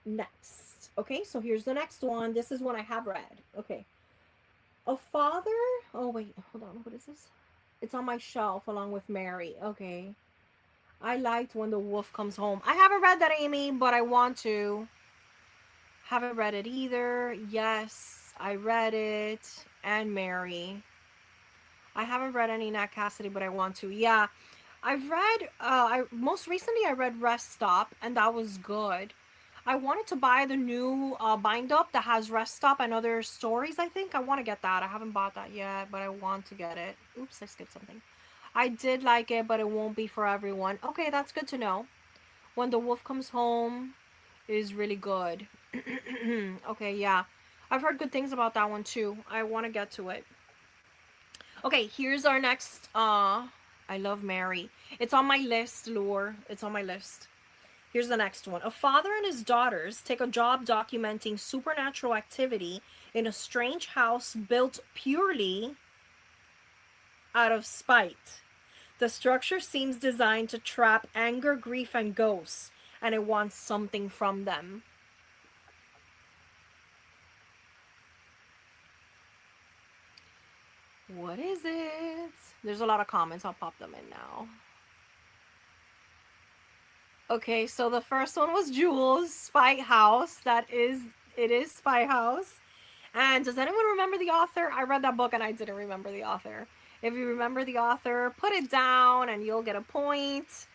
Next. Okay, so here's the next one. This is one I have read. Okay. A father. Oh, wait. Hold on. What is this? It's on my shelf along with Mary. Okay. I liked When the Wolf Comes Home. I haven't read that, Amy, but I want to. Haven't read it either. Yes, I read it. And Mary. I haven't read any Nat Cassidy, but I want to. Yeah, I've read. I most recently I read Rest Stop, and that was good. I wanted to buy the new bind up that has Rest Stop and other stories. I think I want to get that. I haven't bought that yet, but I want to get it. Oops, I skipped something. I did like it, but it won't be for everyone. Okay, that's good to know. When the Wolf Comes Home is really good. Okay, yeah. I've heard good things about that one too. I want to get to it. Okay, here's our next. I love Mary. It's on my list, Lure. It's on my list. Here's the next one. A father and his daughters take a job documenting supernatural activity in a strange house built purely out of spite. The structure seems designed to trap anger, grief, and ghosts, and it wants something from them. What is it? There's a lot of comments. I'll pop them in now. Okay, so the first one was Jules, Spy House. It is Spy House. And does anyone remember the author? I read that book and I didn't remember the author. If you remember the author, put it down and you'll get a point.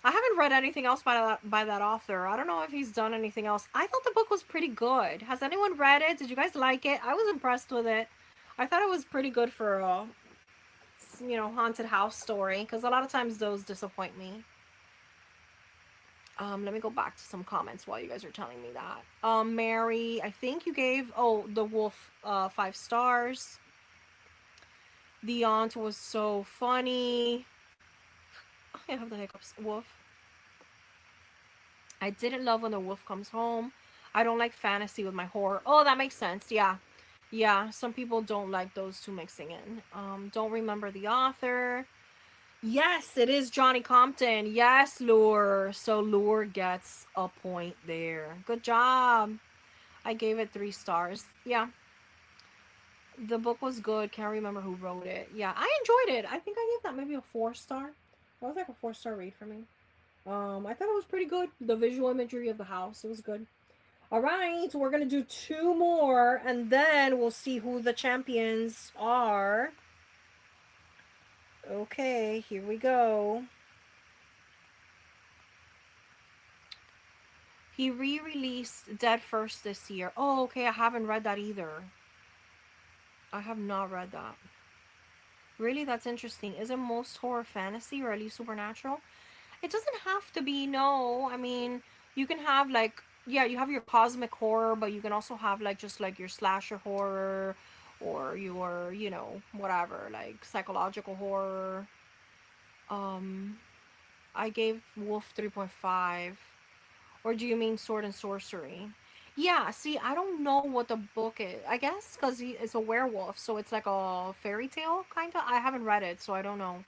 I haven't read anything else by that author. I don't know if he's done anything else. I thought the book was pretty good. Has anyone read it? Did you guys like it? I was impressed with it. I thought it was pretty good for a, haunted house story, because a lot of times those disappoint me. Let me go back to some comments while you guys are telling me that. Mary, I think you gave The Wolf 5 stars. The aunt was so funny. I have the hiccups. Wolf. I didn't love When the Wolf Comes Home. I don't like fantasy with my horror. Oh, that makes sense. Yeah. Yeah, some people don't like those two mixing in. Don't remember the author. Yes, it is Johnny Compton. Yes, Lure. So Lure gets a point there. Good job. I gave it 3 stars. Yeah. The book was good. Can't remember who wrote it. Yeah, I enjoyed it. I think I gave that maybe a 4 star. That was like a 4 star read for me. I thought it was pretty good. The visual imagery of the house, it was good. All right, we're gonna do two more, and then we'll see who the champions are. Okay, here we go. He re-released Dead First this year. Oh, okay, I haven't read that either. I have not read that. Really, that's interesting. Isn't most horror fantasy or at least supernatural? It doesn't have to be, no. I mean, you can have like, yeah, you have your cosmic horror, but you can also have like just like your slasher horror or your, whatever, like psychological horror. Um, I gave Wolf 3.5. Or do you mean Sword and Sorcery? Yeah, see, I don't know what the book is. I guess because it's a werewolf, so it's like a fairy tale, kind of. I haven't read it, so I don't know.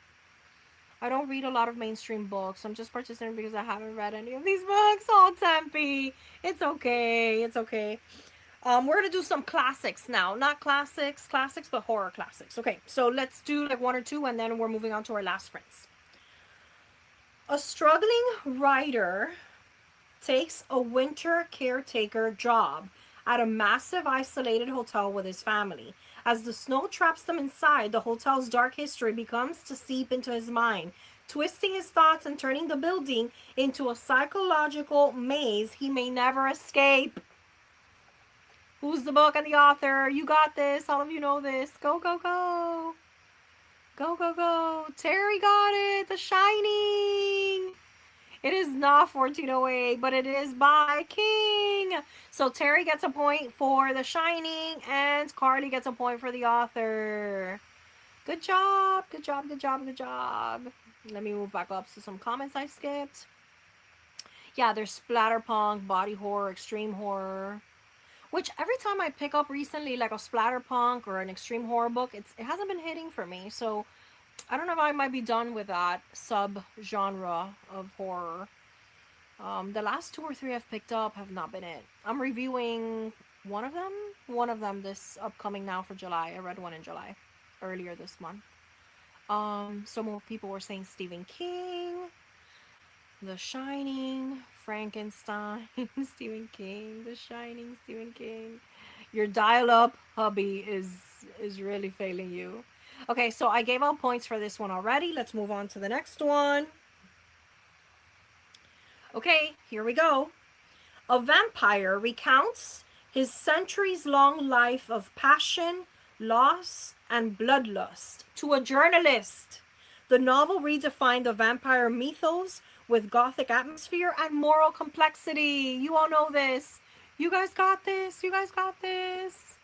I don't read a lot of mainstream books. I'm just participating because I haven't read any of these books. Oh, Tempe. It's okay. It's okay. We're gonna do some classics now. Not classics, but horror classics. Okay, so let's do like one or two, and then we're moving on to our last prints. A struggling writer takes a winter caretaker job at a massive isolated hotel with his family. As the snow traps them inside, the hotel's dark history becomes to seep into his mind, twisting his thoughts and turning the building into a psychological maze he may never escape. Who's the book and the author? You got this. All of you know this. Go, go, go. Go, go, go. Terry got it. The Shining. It is not 1408, but it is by King. So Terry gets a point for The Shining, and Carly gets a point for the author. Good job, good job, good job, good job. Let me move back up to some comments I skipped. Yeah, there's splatterpunk, body horror, extreme horror. Which every time I pick up recently, like a splatterpunk or an extreme horror book, it hasn't been hitting for me. So I don't know if I might be done with that sub genre of horror. The last two or three I've picked up have not been it. I'm reviewing one of them. One of them this upcoming now for July. I read one in July, earlier this month. Some more people were saying Stephen King, The Shining, Frankenstein, Stephen King, The Shining, Stephen King. Your dial-up hubby is really failing you. Okay, so I gave out points for this one already. Let's move on to the next one. Okay, here we go. A vampire recounts his centuries long life of passion, loss, and bloodlust to a journalist. The novel redefined the vampire mythos with gothic atmosphere and moral complexity. You all know this. You guys got this. You guys got this.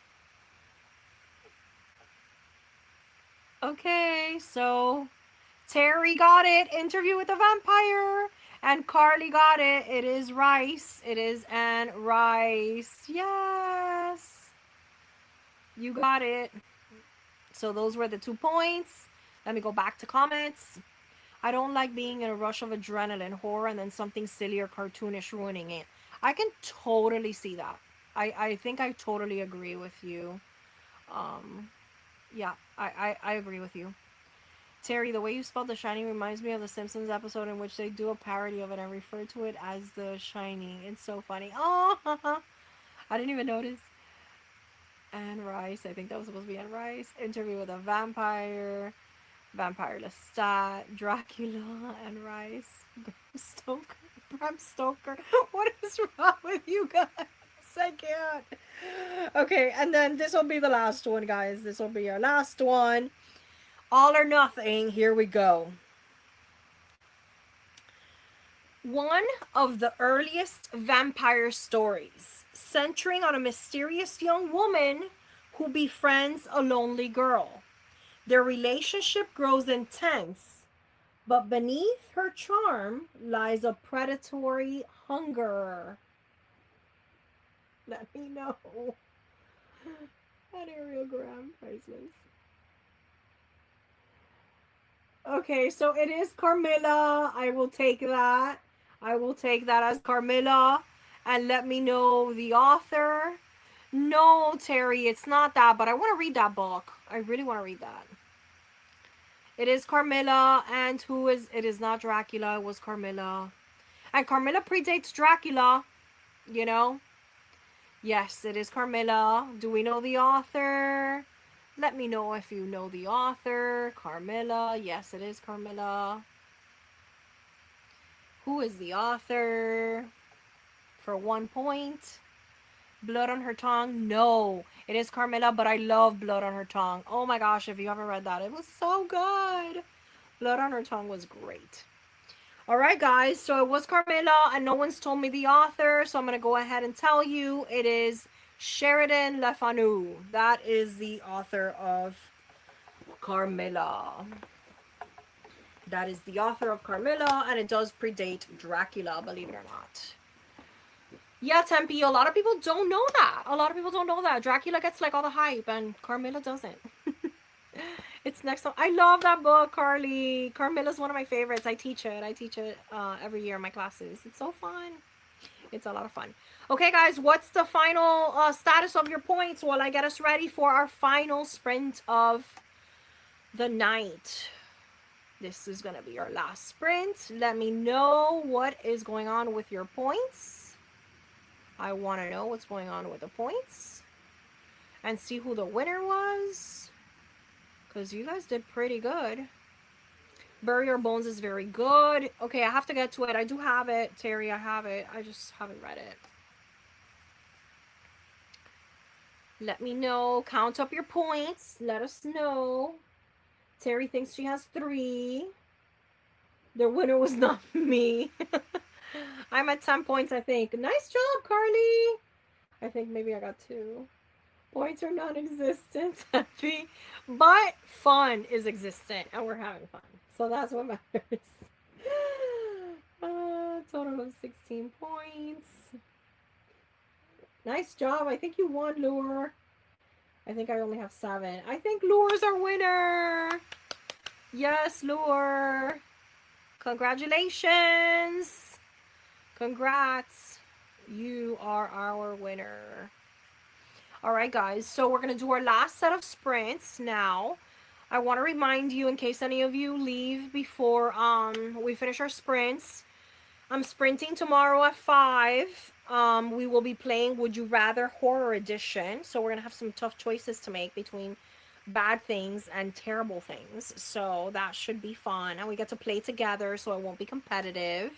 Okay, so Terry got it. Interview with the Vampire. And Carly got it. It is Rice. It is Anne Rice. Yes. You got it. So those were the 2 points. Let me go back to comments. I don't like being in a rush of adrenaline, horror, and then something silly or cartoonish ruining it. I can totally see that. I think I totally agree with you. Um, yeah, I agree with you. Terry, the way you spelled The Shining reminds me of the Simpsons episode in which they do a parody of it and refer to it as The Shining. It's so funny. Oh, I didn't even notice. Anne Rice, I think that was supposed to be Anne Rice. Interview with a Vampire. Vampire Lestat. Dracula. Anne Rice. Bram Stoker. Bram Stoker. What is wrong with you guys? I can't. Okay, and then this will be the last one, guys. This will be our last one. All or Nothing. Here we go. One of the earliest vampire stories, centering on a mysterious young woman who befriends a lonely girl. Their relationship grows intense, but beneath her charm lies a predatory hunger. Let me know. That Ariel Graham, priceless. Okay, so it is Carmilla. I will take that. I will take that as Carmilla. And let me know the author. No, Terry, it's not that, but I want to read that book. I really want to read that. It is Carmilla, and it is not Dracula, it was Carmilla. And Carmilla predates Dracula, you know. Yes, it is Carmilla. Do we know the author? Let me know if you know the author. Carmilla. Yes, it is Carmilla. Who is the author? For 1 point. Blood on Her Tongue. No, it is Carmilla, but I love Blood on Her Tongue. Oh my gosh, if you haven't read that, it was so good. Blood on Her Tongue was great. All right, guys, so it was Carmilla, and no one's told me the author, so I'm going to go ahead and tell you. It is Sheridan Le Fanu. That is the author of Carmilla. That is the author of Carmilla, and it does predate Dracula, believe it or not. Yeah, Tempe, a lot of people don't know that. A lot of people don't know that. Dracula gets like all the hype, and Carmilla doesn't. It's next. I love that book, Carly. Carmilla's one of my favorites. I teach it every year in my classes. It's so fun. It's a lot of fun. Okay, guys, what's the final status of your points while I get us ready for our final sprint of the night? This is going to be your last sprint. Let me know what is going on with your points. I want to know what's going on with the points and see who the winner was, because you guys did pretty good. Bury Your Bones is very good. Okay, I have to get to it. I do have it, Terry. I have it. I just haven't read it. Let me know. Count up your points. Let us know. Terry thinks she has 3. The winner was not me. I'm at 10 points, I think. Nice job, Carly. I think maybe I got 2. Points are non-existent, happy, but fun is existent, and we're having fun. So that's what matters. Total of 16 points. Nice job. I think you won, Lure. I think I only have 7. I think Lure's our winner. Yes, Lure. Congratulations. Congrats. You are our winner. All right, guys. So we're going to do our last set of sprints now. I want to remind you, in case any of you leave before we finish our sprints, I'm sprinting tomorrow at 5. We will be playing Would You Rather Horror Edition. So we're going to have some tough choices to make between bad things and terrible things. So that should be fun. And we get to play together, so it won't be competitive.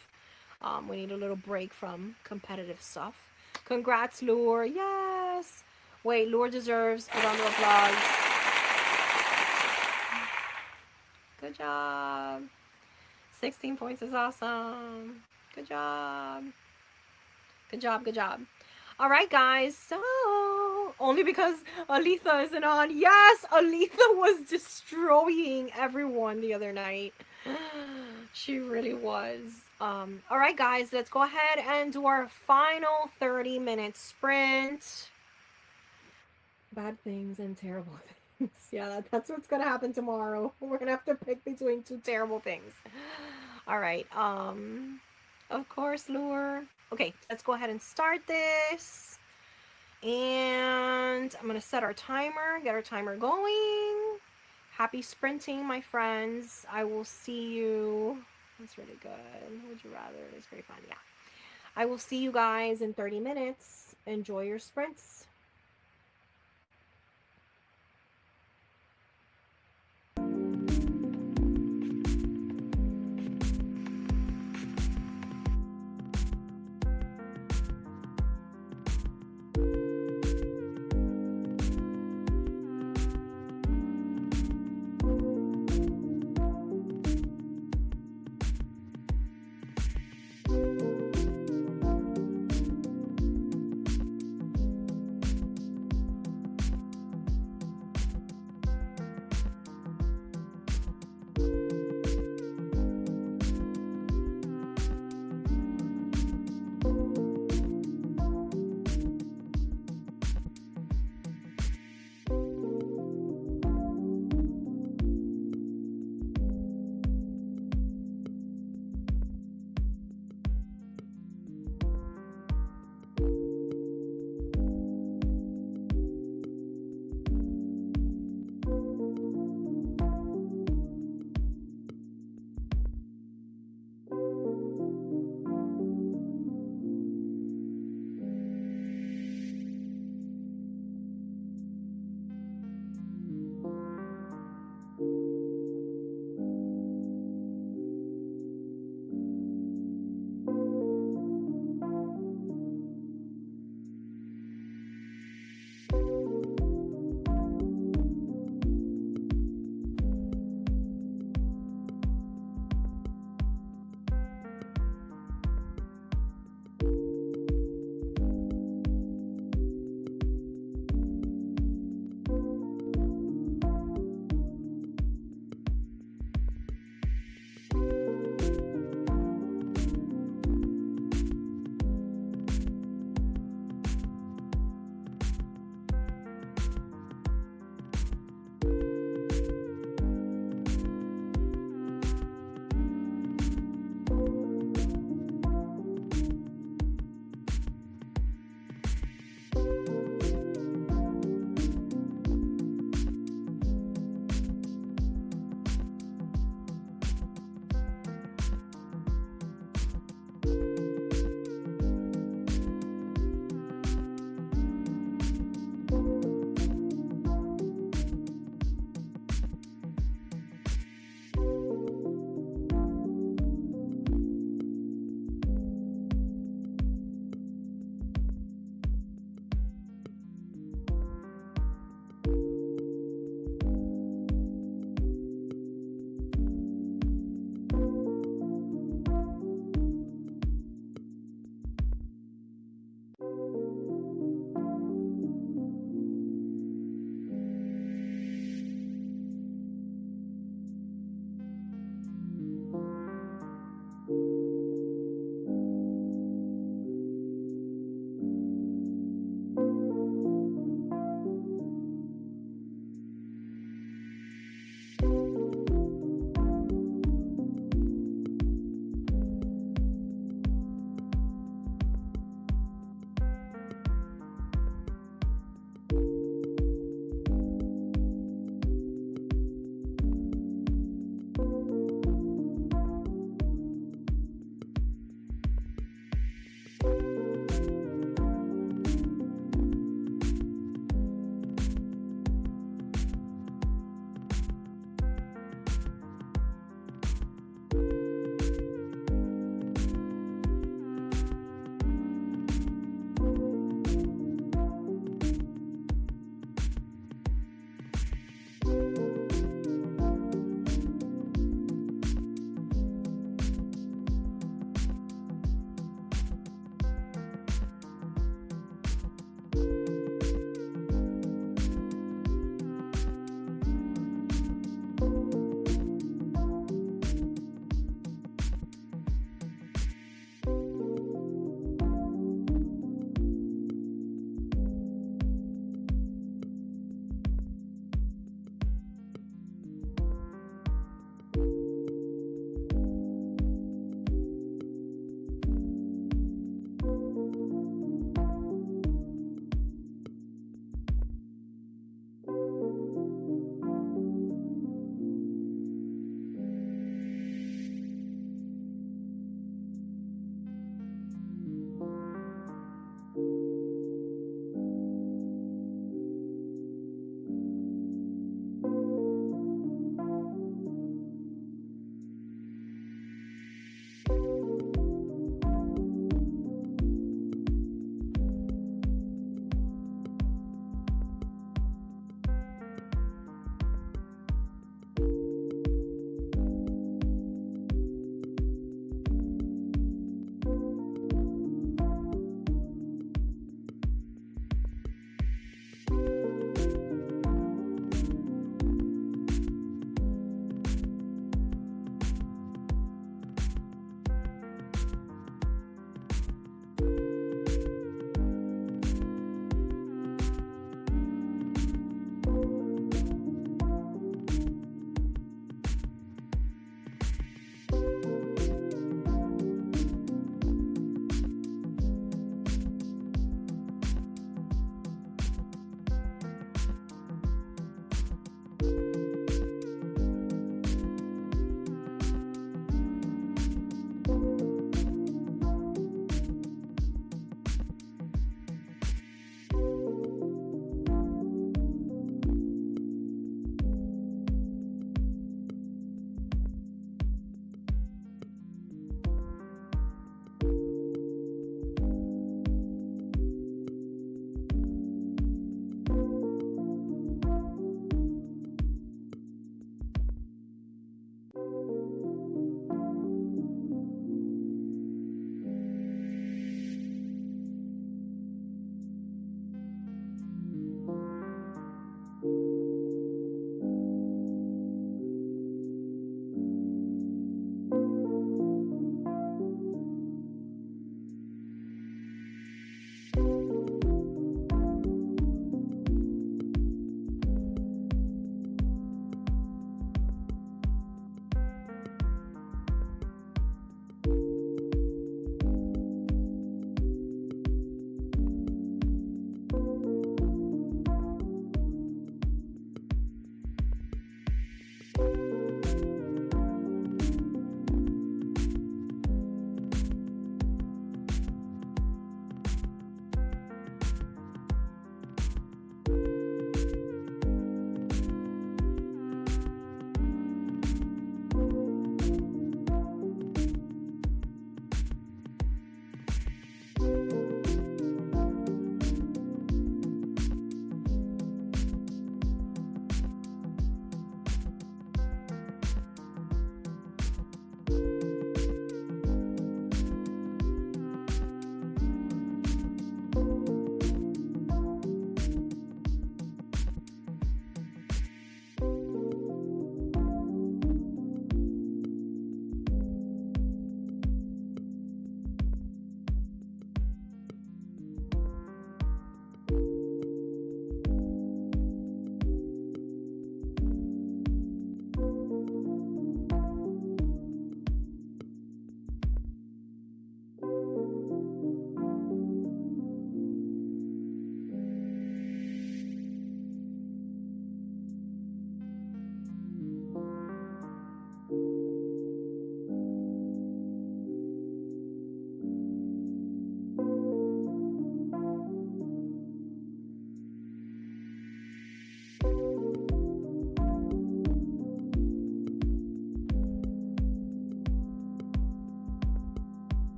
We need a little break from competitive stuff. Congrats, Lure. Yes. Wait, Lure deserves a round of applause. Good job. 16 points is awesome. Good job. Good job, good job. All right, guys. So, only because Aletha isn't on. Yes, Aletha was destroying everyone the other night. She really was. All right, guys. Let's go ahead and do our final 30-minute sprint. Bad things and terrible things. Yeah, that's what's gonna happen tomorrow. We're gonna have to pick between 2 terrible things. All right. Of course, Lure. Okay, let's go ahead and start this. And I'm gonna set our timer, get our timer going. Happy sprinting, my friends. I will see you. That's really good. Would you rather? It's very fun. Yeah. I will see you guys in 30 minutes. Enjoy your sprints.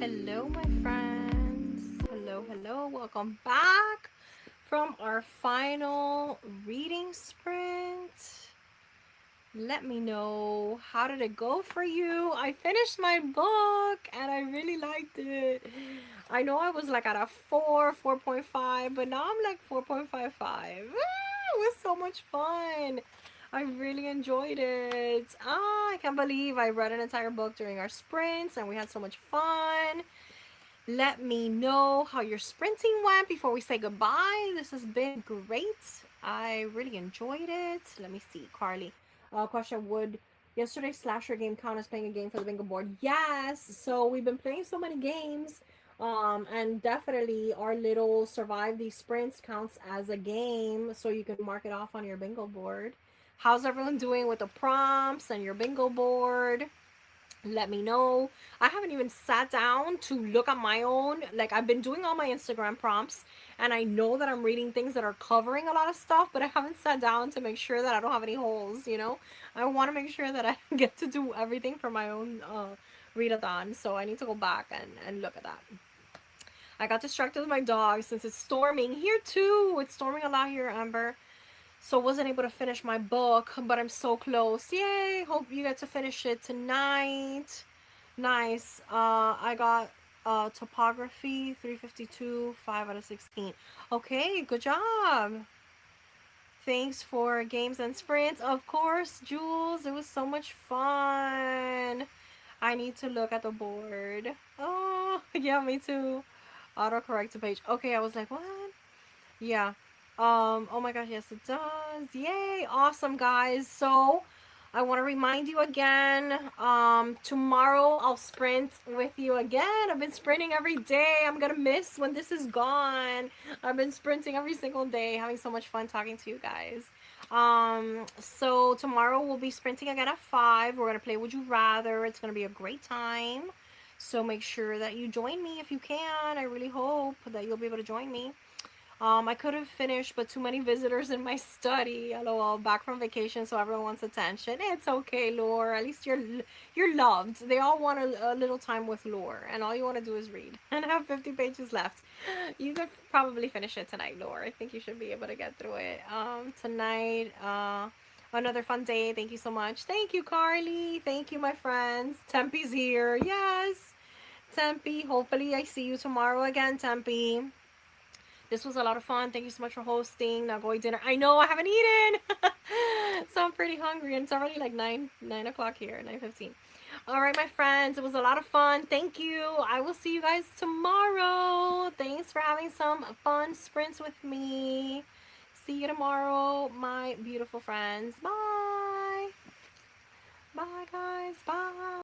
Hello, my friends. Hello, hello. Welcome back from our final reading sprint. Let me know, how did it go for you? I finished my book and I really liked it. I know I was like at a 4.5, but now I'm like 4.55. It was so much fun. I really enjoyed it. I can't believe I read an entire book during our sprints and we had so much fun. Let me know how your sprinting went before we say goodbye. This has been great. I really enjoyed it. Let me see, Carly. Question: Would yesterday's slasher game count as playing a game for the bingo board? Yes. So we've been playing so many games, and definitely our little survive these sprints counts as a game, so you can mark it off on your bingo board. How's everyone doing with the prompts and your bingo board? Let me know. I haven't even sat down to look at my own. Like, I've been doing all my Instagram prompts, and I know that I'm reading things that are covering a lot of stuff, but I haven't sat down to make sure that I don't have any holes, you know? I want to make sure that I get to do everything for my own readathon, so I need to go back and look at that. I got distracted with my dog since it's storming here too. It's storming a lot here, Amber. So wasn't able to finish my book, but I'm so close. Yay! Hope you get to finish it tonight. Nice. I got topography 352, 5 out of 16. Okay, good job. Thanks for games and sprints. Of course, Jules. It was so much fun. I need to look at the board. Oh, yeah, me too. Autocorrect to page. Okay, I was like, what? Yeah. Oh my gosh, yes it does. Yay, awesome guys. So I want to remind you again, tomorrow I'll sprint with you again. I've been sprinting every day. I'm gonna miss when this is gone. I've been sprinting every single day, having so much fun talking to you guys. So tomorrow we'll be sprinting again at 5. We're gonna play Would You Rather. It's gonna be a great time. So make sure that you join me if you can. I really hope that you'll be able to join me. I could have finished, but too many visitors in my study. LOL. Back from vacation, so everyone wants attention. It's okay, Lore. At least you're loved. They all want a little time with Lore, and all you want to do is read. And I have 50 pages left. You could probably finish it tonight, Lore. I think you should be able to get through it. Tonight. Another fun day. Thank you so much. Thank you, Carly. Thank you, my friends. Tempe's here. Yes, Tempe. Hopefully, I see you tomorrow again, Tempe. This was a lot of fun. Thank you so much for hosting. Now go eat dinner. I know I haven't eaten, so I'm pretty hungry, and it's already like 9 o'clock here, 9:15. All right, my friends, it was a lot of fun. Thank you. I will see you guys tomorrow. Thanks for having some fun sprints with me. See you tomorrow, my beautiful friends. Bye. Bye, guys. Bye.